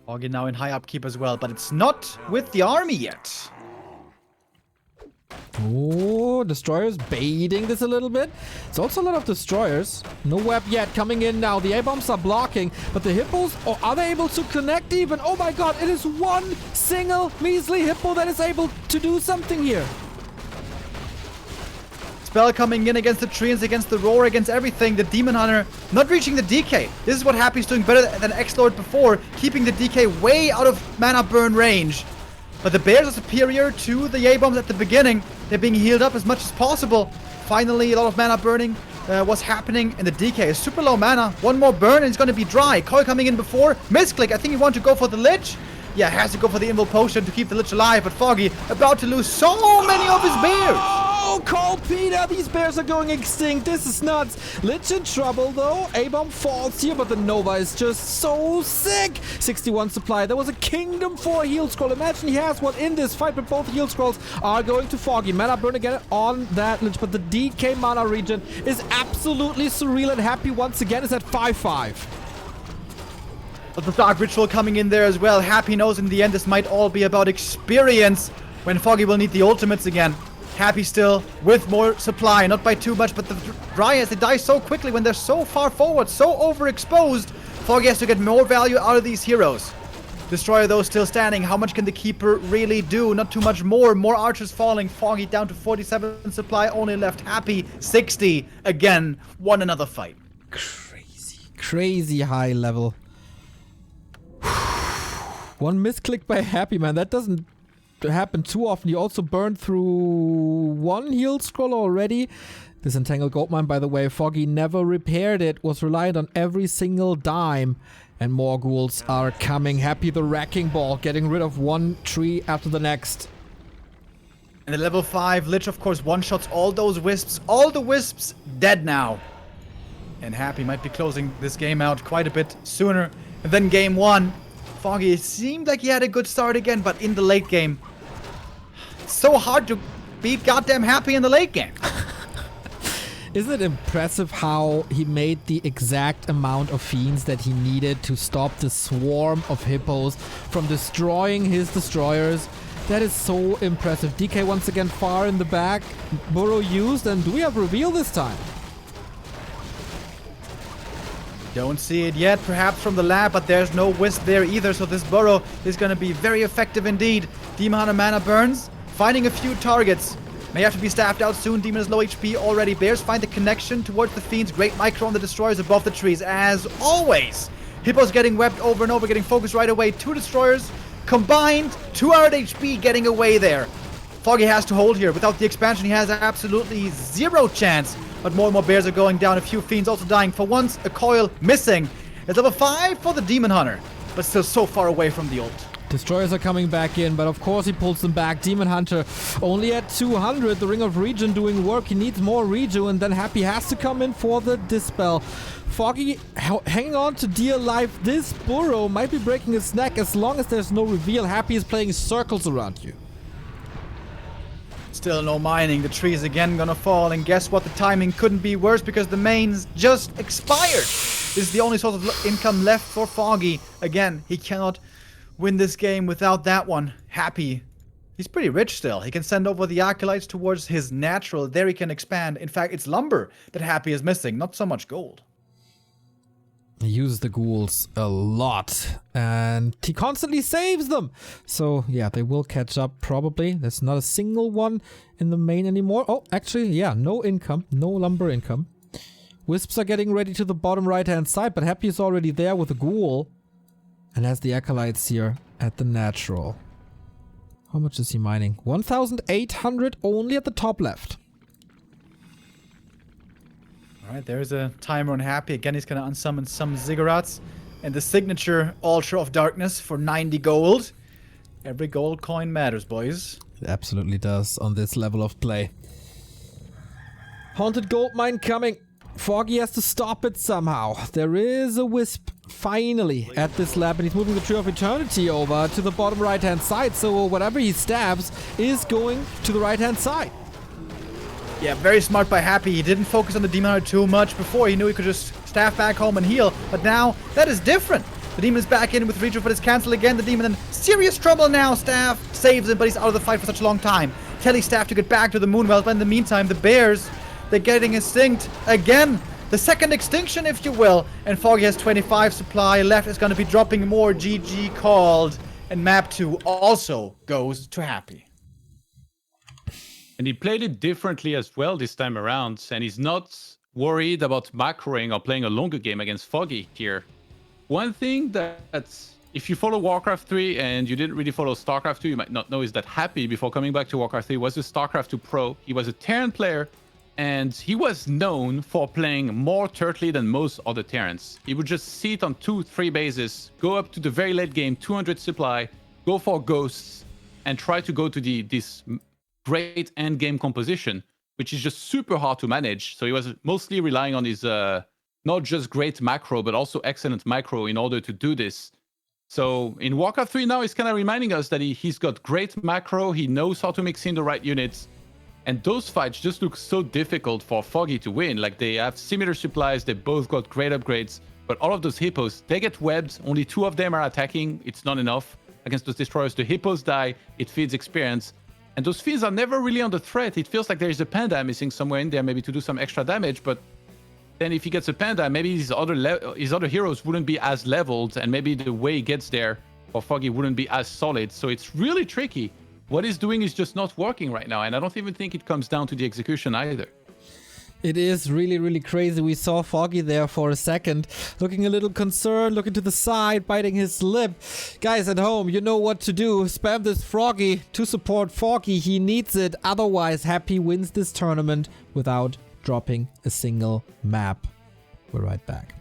Foggy now in high upkeep as well, but it's not with the army yet. Oh, destroyers baiting this a little bit. It's also a lot of destroyers. No web yet coming in now. The A-bombs are blocking, but the hippos, oh, are they able to connect even? Oh my god, it is one single measly hippo that is able to do something here. Spell coming in against the treants, against the roar, against everything. The Demon Hunter not reaching the DK. This is what Happy's doing better than X-Lord before, keeping the DK way out of mana burn range. But the bears are superior to the A-bombs at the beginning. They're being healed up as much as possible. Finally, a lot of mana burning was happening, and the DK is super low mana. One more burn and it's going to be dry. Coil coming in before. Misclick, I think he wanted to go for the Lich. Yeah, has to go for the Invul Potion to keep the Lich alive, but Foggy about to lose so many of his bears. Oh, Cole Peter, these bears are going extinct. This is nuts. Lich in trouble though. A-bomb falls here, but the Nova is just so sick. 61 supply. There was a Kingdom 4 heal scroll. Imagine he has one in this fight, but both heal scrolls are going to Foggy. Mana burn again on that Lich, but the DK mana region is absolutely surreal, and Happy once again is at 5-5. But the Dark Ritual coming in there as well. Happy knows in the end this might all be about experience when Foggy will need the ultimates again. Happy still with more supply, not by too much, but the Dryas, they die so quickly when they're so far forward, so overexposed. Foggy has to get more value out of these heroes. Destroyer though still standing. How much can the Keeper really do? Not too much more. More archers falling. Foggy down to 47 supply, only left Happy 60. Again, won another fight. Crazy high level. One misclick by Happy, man. That doesn't happen too often. You also burned through one heal scroll already. This Entangled Goldmine, by the way, Foggy never repaired it. Was reliant on every single dime. And more ghouls are coming. Happy the Wrecking Ball, getting rid of one tree after the next. And the level 5 Lich, of course, one-shots all those wisps. All the wisps dead now. And Happy might be closing this game out quite a bit sooner than game 1. Foggy, it seemed like he had a good start again, but in the late game, it's so hard to beat goddamn Happy in the late game. Isn't it impressive how he made the exact amount of fiends that he needed to stop the swarm of hippos from destroying his destroyers? That is so impressive. DK once again far in the back. Burrow used, and do we have reveal this time? Don't see it yet, perhaps from the lab, but there's no wisp there either, so this burrow is going to be very effective indeed. Demon Hunter mana burns, finding a few targets. May have to be staffed out soon. Demon is low HP already. Bears find the connection towards the fiends. Great micro on the destroyers above the trees, as always. Hippos getting webbed over and over, getting focused right away. 2 destroyers combined, 200 HP getting away there. Foggy has to hold here. Without the expansion, he has absolutely zero chance. But more and more bears are going down. A few fiends also dying. For once, a coil missing. It's level 5 for the Demon Hunter, but still so far away from the ult. Destroyers are coming back in, but of course he pulls them back. Demon Hunter only at 200. The Ring of Regen doing work. He needs more reju, and then Happy has to come in for the Dispel. Foggy hanging on to dear life. This burrow might be breaking his neck as long as there's no reveal. Happy is playing circles around you. Still no mining. The tree is again gonna fall, and guess what? The timing couldn't be worse because the mains just expired. This is the only source of income left for Foggy. Again, he cannot win this game without that one. Happy. He's pretty rich still. He can send over the Acolytes towards his natural. There he can expand. In fact, it's lumber that Happy is missing, not so much gold. He uses the ghouls a lot, and he constantly saves them. So yeah, they will catch up probably. There's not a single one in the main anymore. Oh, actually, yeah, no income, no lumber income. Wisps are getting ready to the bottom right-hand side, but Happy is already there with a ghoul, and has the acolytes here at the natural. How much is he mining? 1,800 only at the top left. Alright, there's a timer on Happy. Again, he's gonna unsummon some ziggurats. And the signature Altar of Darkness for 90 gold. Every gold coin matters, boys. It absolutely does on this level of play. Haunted gold mine coming. Foggy has to stop it somehow. There is a wisp finally at this lab, and he's moving the Tree of Eternity over to the bottom right-hand side. So whatever he stabs is going to the right-hand side. Yeah, very smart by Happy. He didn't focus on the Demon Hunter too much before. He knew he could just staff back home and heal. But now, that is different. The Demon is back in with Reach, but it's cancelled again. The Demon in serious trouble now. Staff saves him, but he's out of the fight for such a long time. Telly Staff to get back to the Moonwell, but in the meantime, the Bears, they're getting extinct again. The second extinction, if you will. And Foggy has 25 supply left. Is going to be dropping more. GG called. And map 2 also goes to Happy. And he played it differently as well this time around, and he's not worried about macroing or playing a longer game against Foggy here. One thing that, if you follow WarCraft 3 and you didn't really follow StarCraft 2, you might not know is that Happy, before coming back to WarCraft 3, was a StarCraft 2 pro. He was a Terran player, and he was known for playing more turtly than most other Terrans. He would just sit on 2-3 bases, go up to the very late game, 200 supply, go for ghosts, and try to go to this great end game composition, which is just super hard to manage. So he was mostly relying on his not just great macro, but also excellent micro in order to do this. So in Warcraft 3 now, he's kind of reminding us that he's got great macro, he knows how to mix in the right units, and those fights just look so difficult for Foggy to win. Like, they have similar supplies, they both got great upgrades, but all of those hippos, they get webbed, only 2 of them are attacking, it's not enough. Against those destroyers, the hippos die, it feeds experience. And those fiends are never really under threat. It feels like there is a panda missing somewhere in there, maybe to do some extra damage. But then if he gets a panda, maybe his other heroes wouldn't be as leveled, and maybe the way he gets there for Foggy wouldn't be as solid. So it's really tricky. What he's doing is just not working right now, and I don't even think it comes down to the execution either. It is really, really crazy. We saw Foggy there for a second, looking a little concerned, looking to the side, biting his lip. Guys at home, you know what to do. Spam this Froggy to support Foggy. He needs it. Otherwise, Happy wins this tournament without dropping a single map. We're right back.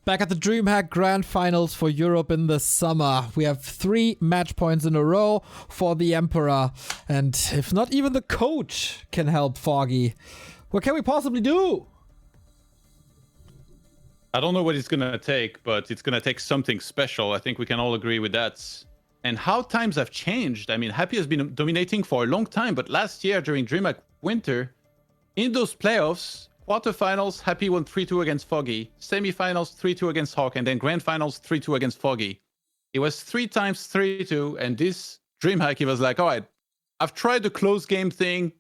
Back at the DreamHack Grand Finals for Europe in the summer. We have 3 match points in a row for the Emperor. And if not even the coach can help Foggy, what can we possibly do? I don't know what it's going to take, but it's going to take something special. I think we can all agree with that. And how times have changed. I mean, Happy has been dominating for a long time, but last year during DreamHack Winter, in those playoffs, quarterfinals, Happy won 3-2 against Foggy. Semifinals, 3-2 against Hawk. And then grand finals, 3-2 against Foggy. It was 3 times 3-2. And this DreamHack, he was like, all right, I've tried the close game thing.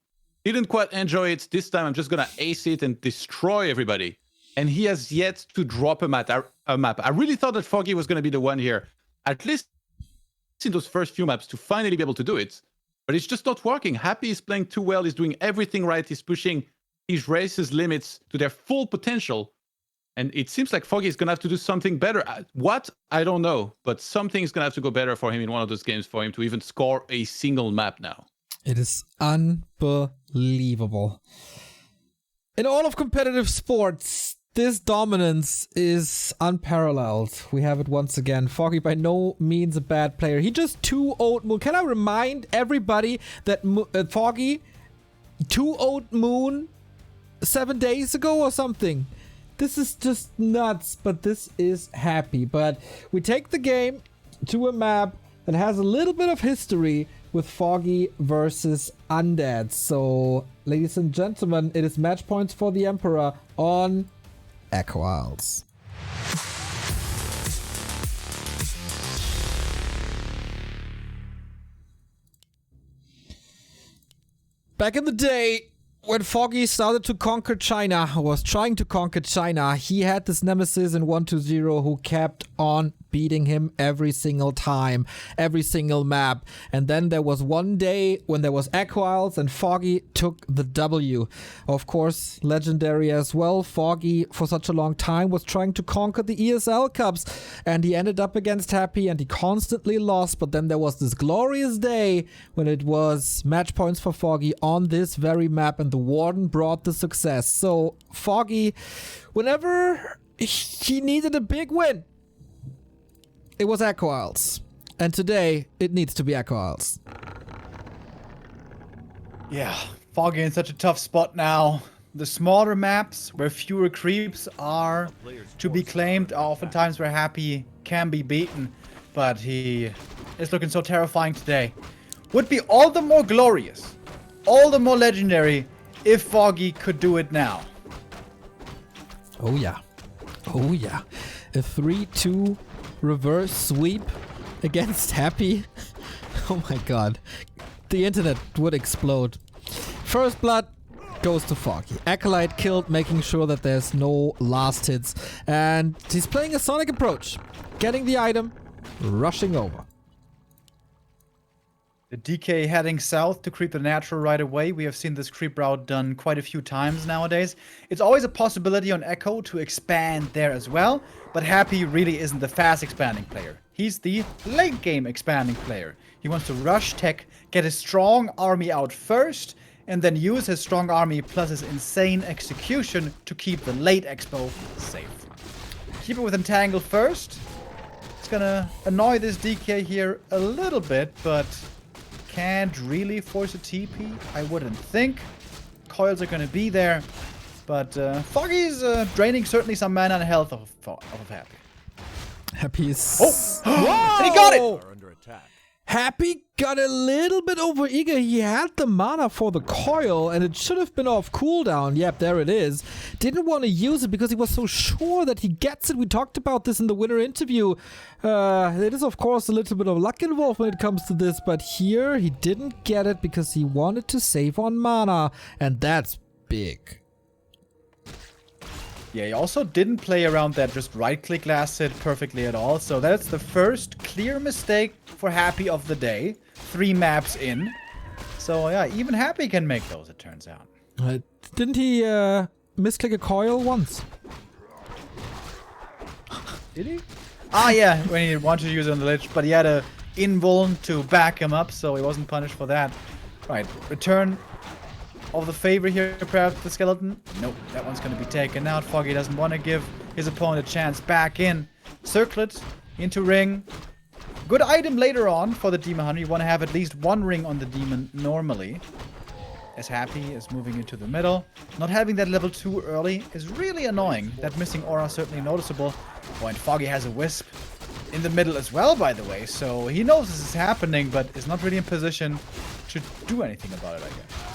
Didn't quite enjoy it. This time, I'm just going to ace it and destroy everybody. And he has yet to drop a map. I really thought that Foggy was going to be the one here. At least in those first few maps to finally be able to do it. But it's just not working. Happy is playing too well. He's doing everything right. He's pushing his race's limits to their full potential. And it seems like Foggy is going to have to do something better. What? I don't know. But something is going to have to go better for him in one of those games for him to even score a single map now. It is unbelievable. In all of competitive sports, this dominance is unparalleled. We have it once again. Foggy by no means a bad player. He just 2-0'd Moon. Can I remind everybody that Foggy 2-0'd Moon 7 days ago or something? This is just nuts, but this is Happy. But we take the game to a map that has a little bit of history with Foggy versus Undead. So, ladies and gentlemen, it is match points for the Emperor on Echo Isles. Back in the day, when Foggy started to conquer China, or was trying to conquer China, he had this nemesis in 1-2-0 who kept on beating him every single time, every single map. And then there was one day when there was Echo Isles and Foggy took the W. Of course, legendary as well. Foggy, for such a long time, was trying to conquer the ESL Cups, and he ended up against Happy and he constantly lost. But then there was this glorious day when it was match points for Foggy on this very map, and the Warden brought the success. So Foggy, whenever he needed a big win, it was Echo Isles. And today, it needs to be Echo Isles. Yeah, Foggy in such a tough spot now. The smaller maps where fewer creeps are to be claimed are oftentimes where Happy can be beaten. But he is looking so terrifying today. Would be all the more glorious, all the more legendary if Foggy could do it now. Oh yeah. Oh yeah. A 3-2 reverse sweep against Happy. Oh my god. The internet would explode. First blood goes to Foggy. Acolyte killed, making sure that there's no last hits. And he's playing a Sonic approach. Getting the item, rushing over. The DK heading south to creep the natural right away. We have seen this creep route done quite a few times nowadays. It's always a possibility on Echo to expand there as well, but Happy really isn't the fast expanding player. He's the late game expanding player. He wants to rush tech, get his strong army out first, and then use his strong army plus his insane execution to keep the late expo safe. Keep it with Entangle first. It's gonna annoy this DK here a little bit, but can't really force a TP, I wouldn't think. Coils are gonna be there, but Foggy's draining certainly some mana and health of Happy. Happy's... Oh! Whoa! And he got it! Are under attack. Happy got a little bit over eager. He had the mana for the coil and it should have been off cooldown. Yep, there it is. Didn't want to use it because he was so sure that he gets it. We talked about this in the winter interview. It is of course a little bit of luck involved when it comes to this, but here he didn't get it because he wanted to save on mana, and that's big. Yeah, he also didn't play around that just right-click last hit perfectly at all. So that's the first clear mistake for Happy of the day. 3 maps in. So yeah, even Happy can make those, it turns out. Didn't he misclick a coil once? Did he? Ah yeah, when he wanted to use it on the ledge, but he had a invuln to back him up, so he wasn't punished for that. Right, return of the favor here, perhaps the skeleton. Nope, that one's going to be taken out. Foggy doesn't want to give his opponent a chance. Back in. Circlet into ring. Good item later on for the Demon Hunter. You want to have at least one ring on the demon normally. As Happy is moving into the middle. Not having that level 2 early is really annoying. That missing aura is certainly noticeable. Oh, and Foggy has a Wisp in the middle as well, by the way. So he knows this is happening, but is not really in position to do anything about it, I guess.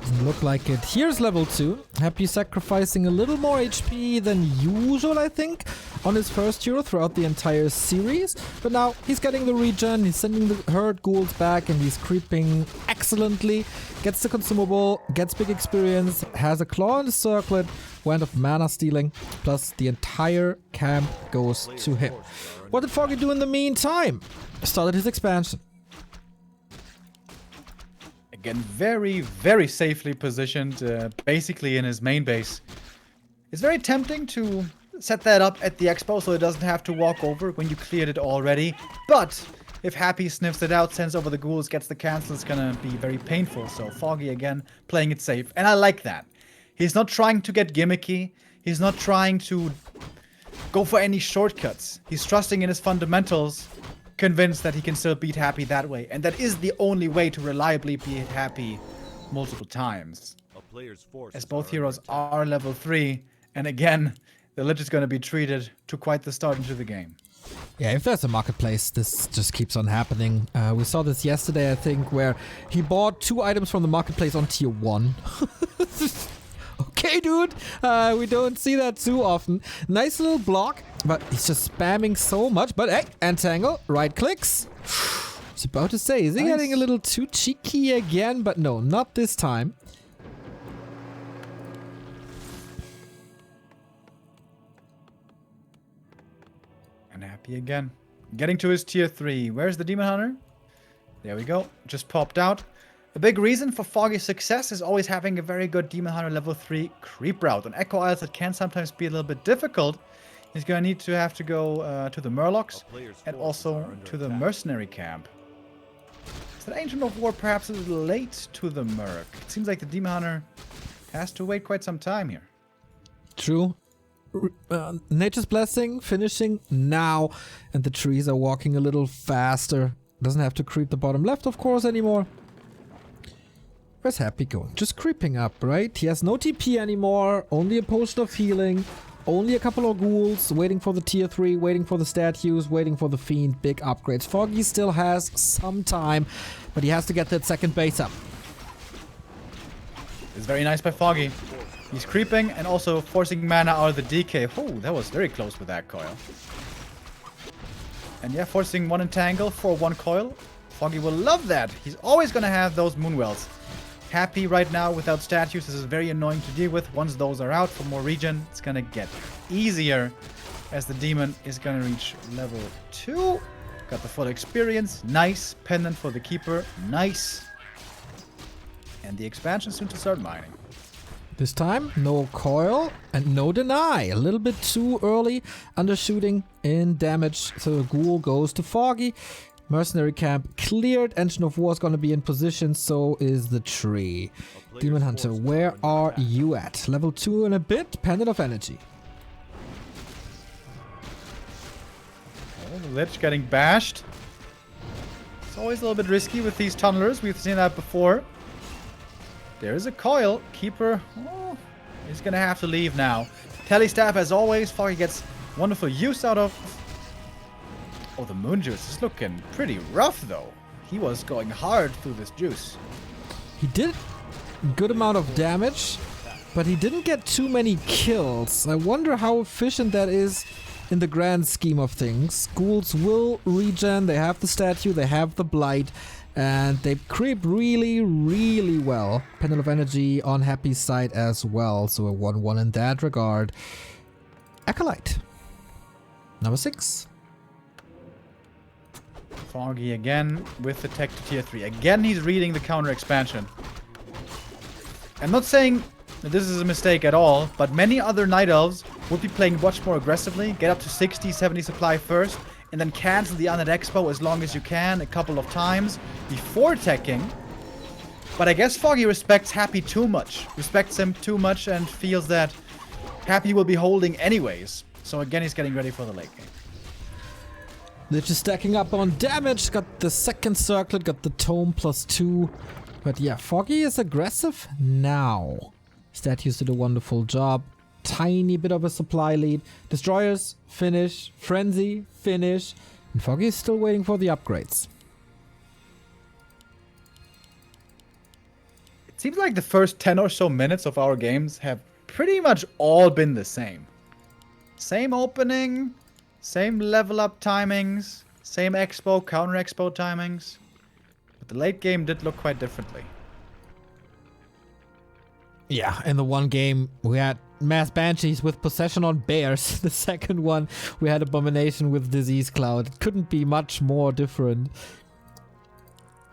Doesn't look like it. Here's level 2. Happy sacrificing a little more HP than usual, I think, on his first hero throughout the entire series. But now he's getting the regen, he's sending the herd ghouls back, and he's creeping excellently. Gets the consumable, gets big experience, has a claw in the circlet, wand of mana stealing, plus the entire camp goes to him. What did Foggy do in the meantime? Started his expansion. Again, very, very safely positioned, basically in his main base. It's very tempting to set that up at the expo so it doesn't have to walk over when you cleared it already. But if Happy sniffs it out, sends over the ghouls, gets the cancel, it's gonna be very painful. So Foggy again playing it safe, and I like that. He's not trying to get gimmicky. He's not trying to go for any shortcuts. He's trusting in his fundamentals, convinced that he can still beat Happy that way. And that is the only way to reliably beat Happy multiple times. As both heroes are level 3. And again, the Lich is going to be treated to quite the start into the game. Yeah, if there's a marketplace, this just keeps on happening. We saw this yesterday, I think, where he bought 2 items from the marketplace on tier 1. Okay, dude, we don't see that too often. Nice little block, but he's just spamming so much. But hey, Entangle, right clicks. I was about to say, is he getting a little too cheeky again? But no, not this time. And Happy again. Getting to his tier 3. Where's the Demon Hunter? There we go. Just popped out. A big reason for Foggy's success is always having a very good Demon Hunter level 3 creep route. On Echo Isles, it can sometimes be a little bit difficult. He's going to have to go to the Murlocs and also to the Mercenary Camp. Is that Ancient of War perhaps a little late to the Merc? It seems like the Demon Hunter has to wait quite some time here. True. Nature's Blessing finishing now, and the trees are walking a little faster. Doesn't have to creep the bottom left, of course, anymore. Where's Happy going? Just creeping up, right? He has no TP anymore, only a potion of healing, only a couple of ghouls, waiting for the tier 3, waiting for the statues, waiting for the fiend, big upgrades. Foggy still has some time, but he has to get that second base up. It's very nice by Foggy. He's creeping and also forcing mana out of the DK. Oh, that was very close with that coil. And yeah, forcing 1 entangle for 1 coil. Foggy will love that. He's always going to have those Moonwells. Happy right now without statues. This is very annoying to deal with. Once those are out for more regen, it's going to get easier as the demon is going to reach level 2. Got the full experience. Nice. Pendant for the keeper. Nice. And the expansion soon to start mining. This time, no coil and no deny. A little bit too early. Undershooting in damage. So Ghoul goes to Foggy. Mercenary Camp cleared. Engine of War is going to be in position. So is the tree. Demon Hunter, where are you at? Level 2 and a bit. Pendant of Energy. Oh, the Lich getting bashed. It's always a little bit risky with these tunnelers. We've seen that before. There is a coil. Keeper. Oh, he's going to have to leave now. Telestaff, as always. Foggy gets wonderful use out of. Oh, the Moon Juice is looking pretty rough, though. He was going hard through this juice. He did a good amount of damage, but he didn't get too many kills. I wonder how efficient that is in the grand scheme of things. Ghouls will regen. They have the statue. They have the blight. And they creep really, really well. Pendant of Energy on Happy's side as well. So a 1-1 in that regard. Acolyte. Number 6. Foggy again with the tech to tier 3. Again, he's reading the counter expansion. I'm not saying that this is a mistake at all, but many other Night Elves would be playing much more aggressively. Get up to 60, 70 supply first. And then cancel the Undead Expo as long as you can, a couple of times before teching. But I guess Foggy respects Happy too much. Respects him too much and feels that Happy will be holding anyways. So again, he's getting ready for the late game. Lich is stacking up on damage. Got the second circlet, got the tome +2. But yeah, Foggy is aggressive now. Statues did a wonderful job. Tiny bit of a supply lead. Destroyers, finish. Frenzy, finish. And Foggy is still waiting for the upgrades. It seems like the first 10 or so minutes of our games have pretty much all been the same. Same opening, same level up timings, same expo, counter expo timings. But the late game did look quite differently. Yeah, in the one game we had Mass Banshees with Possession on Bears. The second one we had Abomination with Disease Cloud. It couldn't be much more different.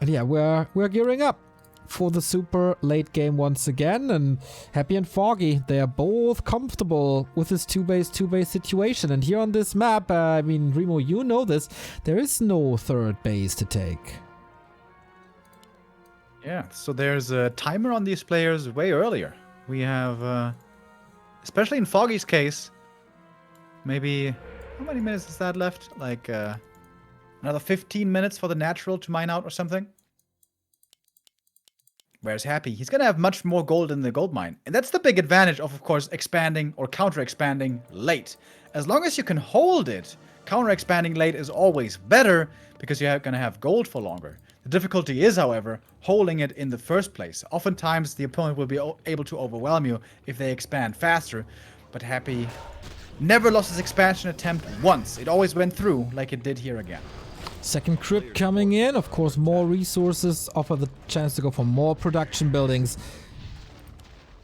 And yeah, we're gearing up for the super late game once again, and Happy and Foggy, they are both comfortable with this 2-base situation. And here on this map, I mean, Remo, you know this, there is no third base to take. Yeah, so there's a timer on these players way earlier. We have, especially in Foggy's case, maybe, how many minutes is that left? Like, another 15 minutes for the natural to mine out or something? Whereas Happy, he's going to have much more gold in the gold mine. And that's the big advantage of course, expanding or counter-expanding late. As long as you can hold it, counter-expanding late is always better because you're going to have gold for longer. The difficulty is, however, holding it in the first place. Oftentimes, the opponent will be able to overwhelm you if they expand faster. But Happy never lost his expansion attempt once. It always went through like it did here again. Second crypt coming in. Of course, more resources offer the chance to go for more production buildings.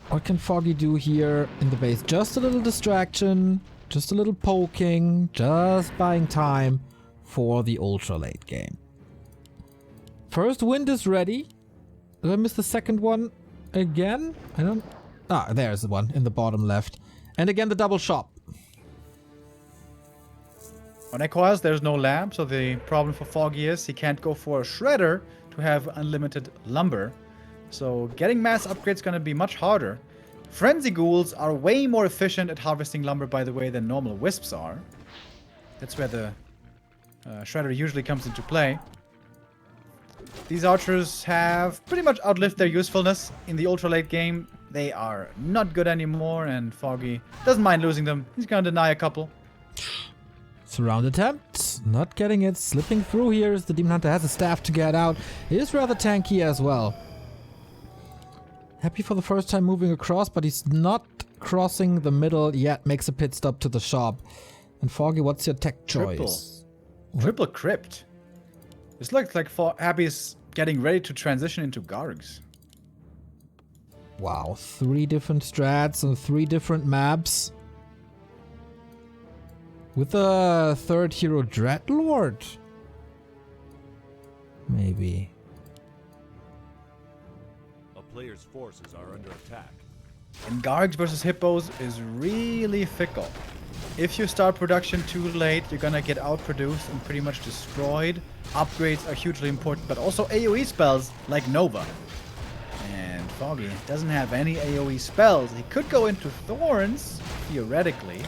What can Foggy do here in the base? Just a little distraction, just a little poking, just buying time for the ultra late game. First wind is ready. Did I miss the second one again? I don't... Ah, there's the one in the bottom left. And again, the double shop. On Equaz, there's no lamp, so the problem for Foggy is he can't go for a shredder to have unlimited lumber. So getting mass upgrades is going to be much harder. Frenzy ghouls are way more efficient at harvesting lumber, by the way, than normal wisps are. That's where the shredder usually comes into play. These archers have pretty much outlived their usefulness in the ultra late game. They are not good anymore, and Foggy doesn't mind losing them. He's going to deny a couple. Surround attempt, not getting it, slipping through here as the Demon Hunter has a staff to get out. It is rather tanky as well. Happy for the first time moving across, but he's not crossing the middle yet. Makes a pit stop to the shop. And Foggy, what's your tech choice? Triple crypt. This looks like Happy's getting ready to transition into Gargs. Wow, 3 different strats on 3 different maps. With a third hero Dreadlord? Maybe. A player's forces are under attack. And Gargs versus Hippos is really fickle. If you start production too late, you're gonna get outproduced and pretty much destroyed. Upgrades are hugely important, but also AoE spells like Nova. And Foggy doesn't have any AoE spells. He could go into Thorns, theoretically.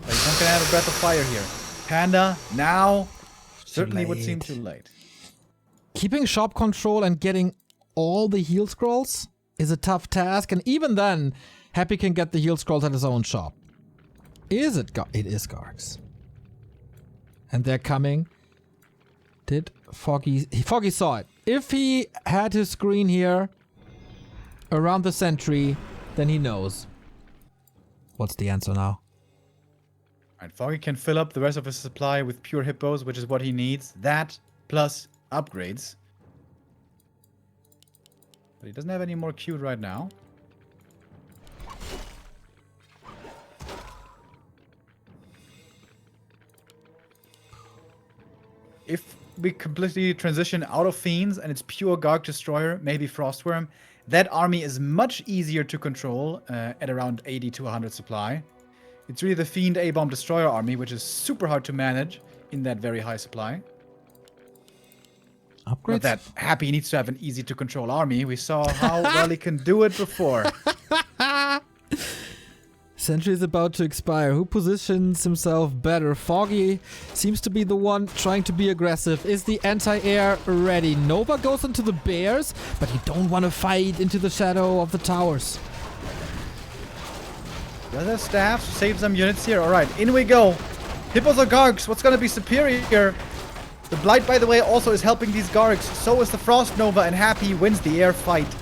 But he's not gonna have a Breath of Fire here. Panda, now, certainly would seem too late. Keeping shop control and getting all the heal scrolls is a tough task, and even then, Happy can get the heal scrolls at his own shop. Is it It is Gargs. And they're coming. Did Foggy... Foggy saw it. If he had his screen here around the sentry, then he knows. What's the answer now? Alright, Foggy can fill up the rest of his supply with pure hippos, which is what he needs. That plus upgrades. But he doesn't have any more queued right now. If we completely transition out of Fiends and it's pure Garg Destroyer, maybe Frostworm, that army is much easier to control at around 80 to 100 supply. It's really the Fiend A-Bomb Destroyer army, which is super hard to manage in that very high supply. Not Upgrades? that Happy needs to have an easy to control army. We saw how well he can do it before. Sentry is about to expire. Who positions himself better? Foggy seems to be the one trying to be aggressive. Is the anti-air ready? Nova goes into the bears, but you don't want to fight into the shadow of the towers. The other staff save some units here. Alright, in we go. Hippos or Gargs? What's gonna be superior? The Blight, by the way, also is helping these Gargs. So is the Frost Nova, and Happy wins the air fight.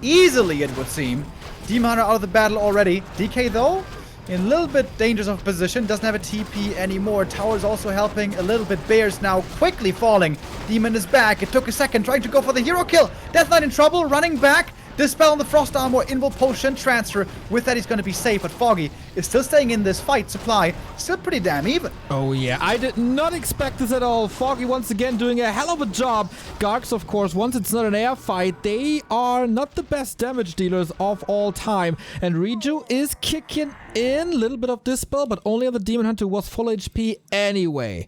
Easily, it would seem. Demon Hunter out of the battle already. DK, though, in a little bit dangerous of position. Doesn't have a TP anymore. Tower's also helping a little bit. Bears now quickly falling. Demon is back. It took a second, trying to go for the hero kill. Death Knight in trouble, running back. Dispel on the Frost Armor, Invul Potion, transfer. With that, he's going to be safe, but Foggy is still staying in this fight. Supply still pretty damn even. Oh yeah, I did not expect this at all. Foggy once again doing a hell of a job. Gargs, of course, once it's not an air fight, they are not the best damage dealers of all time. And Riju is kicking in. A little bit of Dispel, but only on the Demon Hunter, who was full HP anyway.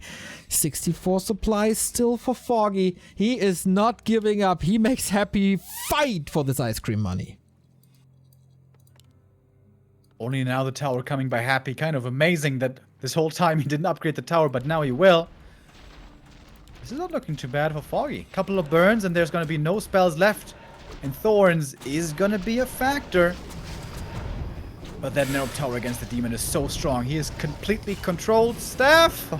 64 supplies still for Foggy. He is not giving up. He makes Happy fight for this ice cream money. Only now the tower coming by Happy. Kind of amazing that this whole time he didn't upgrade the tower, but now he will. This is not looking too bad for Foggy. Couple of burns and there's going to be no spells left. And Thorns is going to be a factor. But that narrow tower against the demon is so strong. He is completely controlled. Staff!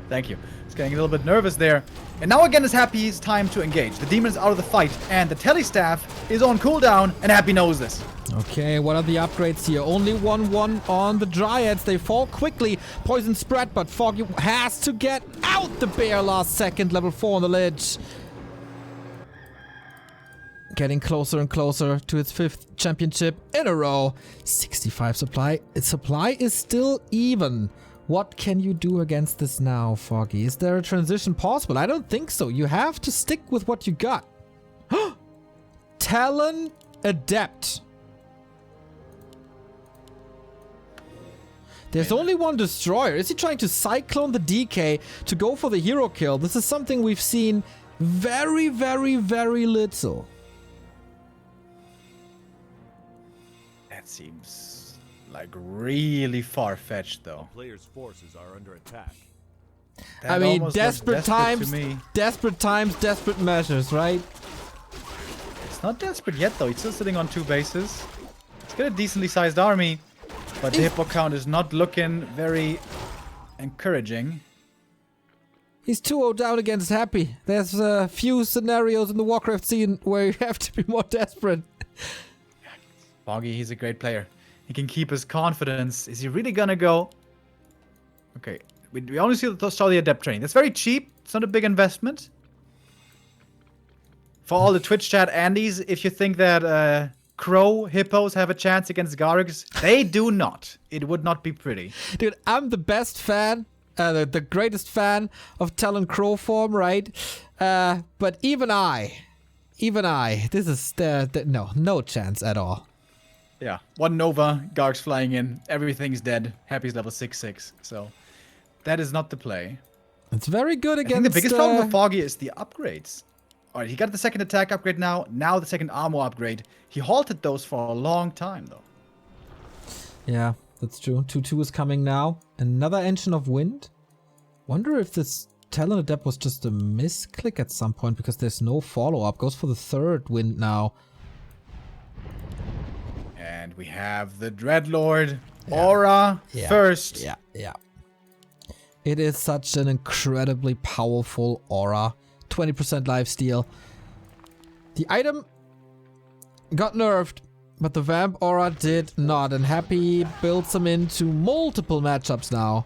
Thank you. He's getting a little bit nervous there. And now again is Happy's time to engage. The demon is out of the fight, and the Telestaff is on cooldown, and Happy knows this. Okay, what are the upgrades here? Only 1-1 on the Dryads. They fall quickly. Poison spread, but Foggy has to get out the bear last second. Level 4 on the ledge. Getting closer and closer to its 5th championship in a row. 65 supply. Its supply is still even. What can you do against this now, Foggy? Is there a transition possible? I don't think so. You have to stick with what you got. Talon Adept. There's only one destroyer. Is he trying to cyclone the DK to go for the hero kill? This is something we've seen very, very, very little. That seems like really far-fetched, though. Players' forces are under attack. That I mean, almost desperate looks times, to me. desperate times, desperate measures, right? It's not desperate yet, though. He's still sitting on 2 bases. He's got a decently sized army, but the hippo count is not looking very encouraging. He's 2-0 down against Happy. There's a few scenarios in the WarCraft scene where you have to be more desperate. Foggy, he's a great player. He can keep his confidence. Is he really gonna go? Okay, we only saw the adept training. That's very cheap. It's not a big investment. For all the Twitch chat Andes, if you think that Crow Hippos have a chance against Gargs, they do not. It would not be pretty. Dude, I'm the best fan, the greatest fan of Talon Crow form, right? But even I, this is no chance at all. Yeah, 1 Nova, Gargs flying in, everything's dead. Happy's level 6/6, so that is not the play. It's very good I against... think the biggest problem for Foggy is the upgrades. Alright, he got the 2nd attack upgrade now the 2nd armor upgrade. He halted those for a long time, though. Yeah, that's true. 2-2 is coming now. Another Engine of Wind? Wonder if this Talon Adept was just a misclick at some point, because there's no follow-up. Goes for the 3rd wind now. And we have the Dreadlord Aura first. Yeah. It is such an incredibly powerful aura. 20% lifesteal. The item got nerfed, but the Vamp aura did not. And Happy builds them into multiple matchups now.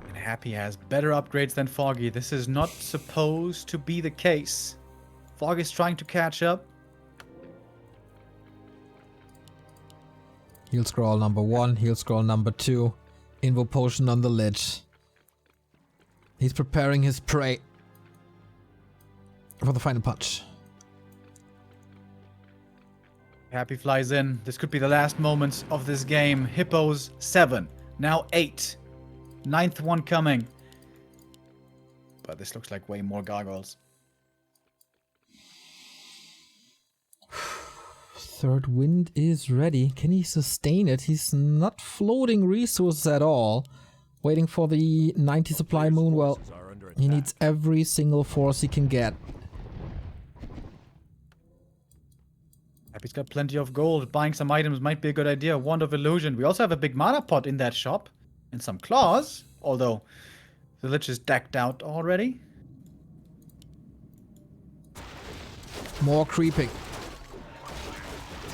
And Happy has better upgrades than Foggy. This is not supposed to be the case. Foggy's trying to catch up. Heal scroll number 1, heal scroll number 2. Invo potion on the ledge. He's preparing his prey for the final punch. Happy flies in. This could be the last moments of this game. Hippos 7. Now 8. 9th one coming. but this looks like way more gargoyles. Third wind is ready. Can he sustain it? He's not floating resources at all. Waiting for the 90 supply moon. Well, he needs every single force he can get. Happy's got plenty of gold. Buying some items might be a good idea. Wand of Illusion. We also have a big mana pot in that shop. And some claws. Although the Lich is decked out already. More creeping.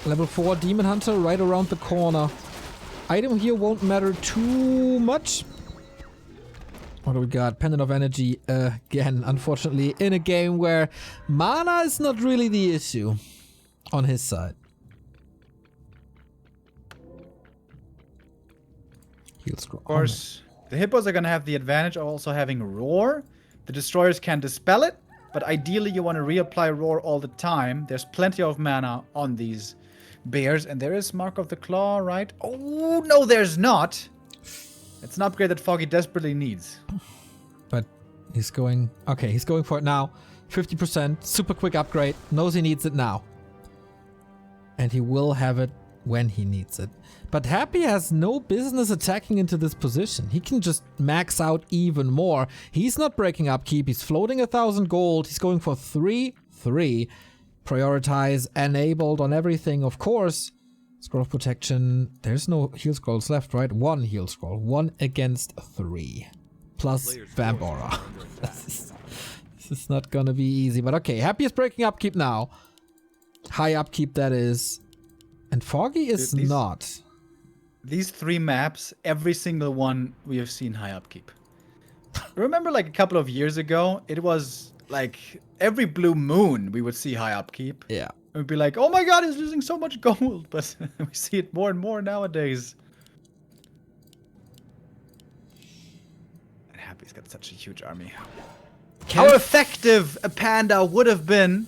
Level 4 Demon Hunter right around the corner. Item here won't matter too much. What do we got? Pendant of Energy again, unfortunately, in a game where mana is not really the issue on his side. Heal scroll. Of course, the Hippos are going to have the advantage of also having Roar. The Destroyers can dispel it, but ideally you want to reapply Roar all the time. There's plenty of mana on these bears, and there is Mark of the Claw, right? Oh, no, there's not. It's an upgrade that Foggy desperately needs. But he's going... Okay, he's going for it now. 50%, super quick upgrade. Knows he needs it now. And he will have it when he needs it. But Happy has no business attacking into this position. He can just max out even more. He's not breaking upkeep. He's floating 1,000 gold. He's going for 3/3. Prioritize enabled on everything, of course. Scroll of protection. There's no heal scrolls left, right? 1 heal scroll. 1 against 3. Plus Vamp Aura. This is not gonna be easy, but okay. Happy is breaking upkeep now. High upkeep, that is. And Foggy is not. These 3 maps, every single one we have seen high upkeep. Remember like a couple of years ago, it was like every blue moon we would see high upkeep. Yeah. We'd be like, oh my god, he's losing so much gold. But we see it more and more nowadays. And Happy's got such a huge army. How effective a panda would have been,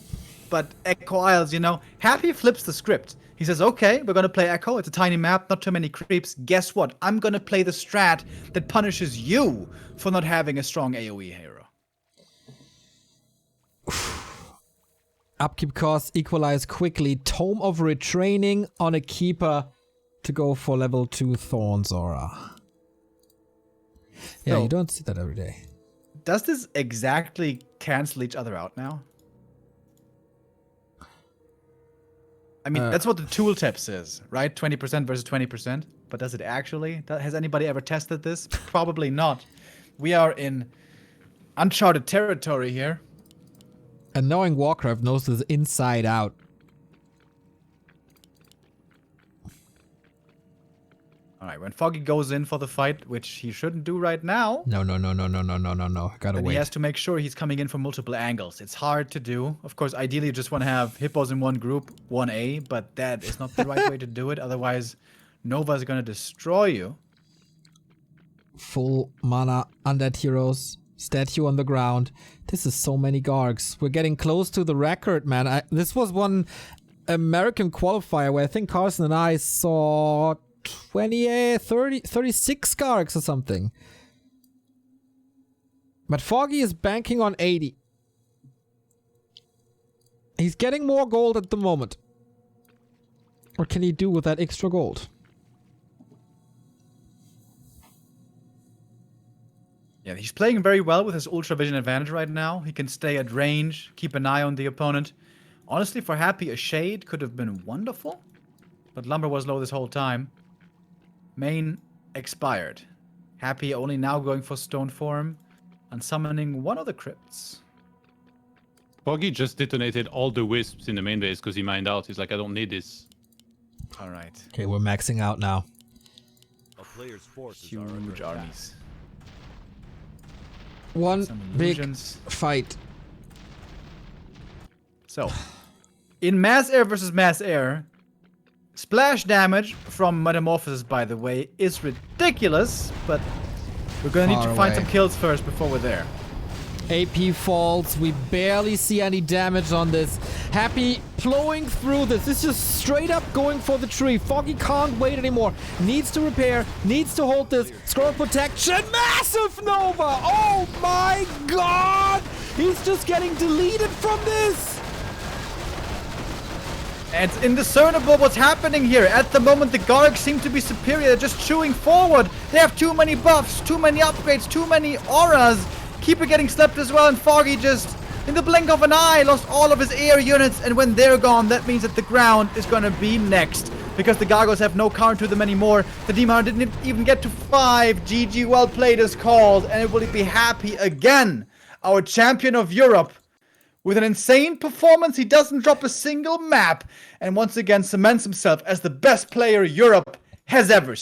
but Echo Isles, you know, Happy flips the script. He says, okay, we're going to play Echo. It's a tiny map, not too many creeps. Guess what? I'm going to play the strat that punishes you for not having a strong AoE hero. Upkeep costs equalize quickly. Tome of Retraining on a keeper to go for level 2 Thorns Aura. Yeah, So, you don't see that every day. Does this exactly cancel each other out now? I mean, that's what the tooltip says, right? 20% versus 20%. But does it actually? Has anybody ever tested this? Probably not. We are in uncharted territory here. And knowing WarCraft knows this inside out. Alright, when Foggy goes in for the fight, which he shouldn't do right now. No. Gotta Then wait. he has to make sure he's coming in from multiple angles. It's hard to do. Of course, ideally you just want to have Hippos in one group, 1A, but that is not the right way to do it. Otherwise, Nova is going to destroy you. Full mana undead heroes. Statue on the ground. This is so many Gargs. We're getting close to the record, man. This was one American qualifier where I think Carson and I saw 36 Gargs or something. But Foggy is banking on 80. He's getting more gold at the moment. What can he do with that extra gold? Yeah, he's playing very well with his Ultra Vision advantage right now. He can stay at range, keep an eye on the opponent. Honestly, for Happy, a Shade could have been wonderful. But Lumber was low this whole time. Main expired. Happy only now going for Stone Form and summoning one of the crypts. Foggy just detonated all the wisps in the main base because he mined out. He's like, I don't need this. Alright. Okay, we're maxing out now. A player's forces are under Huge attack. armies. One Some big illusions. fight. So, in Mass Air versus Mass Air, splash damage from Metamorphosis, by the way, is ridiculous, but we're gonna need Far to find away. some kills first before we're there. AP falls. We barely see any damage on this. Happy plowing through this. This is just straight up going for the tree. Foggy can't wait anymore. Needs to repair. Needs to hold this. Scroll protection. Massive Nova. Oh my god. He's just getting deleted from this. And it's indiscernible what's happening here. At the moment, the Garg seem to be superior. They're just chewing forward. They have too many buffs, too many upgrades, too many auras. Keeper getting slept as well, and Foggy just, in the blink of an eye, lost all of his air units. And when they're gone, that means that the ground is going to be next. Because the Gargoyles have no counter to them anymore. The Demon Hunter didn't even get to 5. GG, well played is called. And it will be Happy again. Our champion of Europe. With an insane performance, he doesn't drop a single map. And once again cements himself as the best player Europe has ever seen.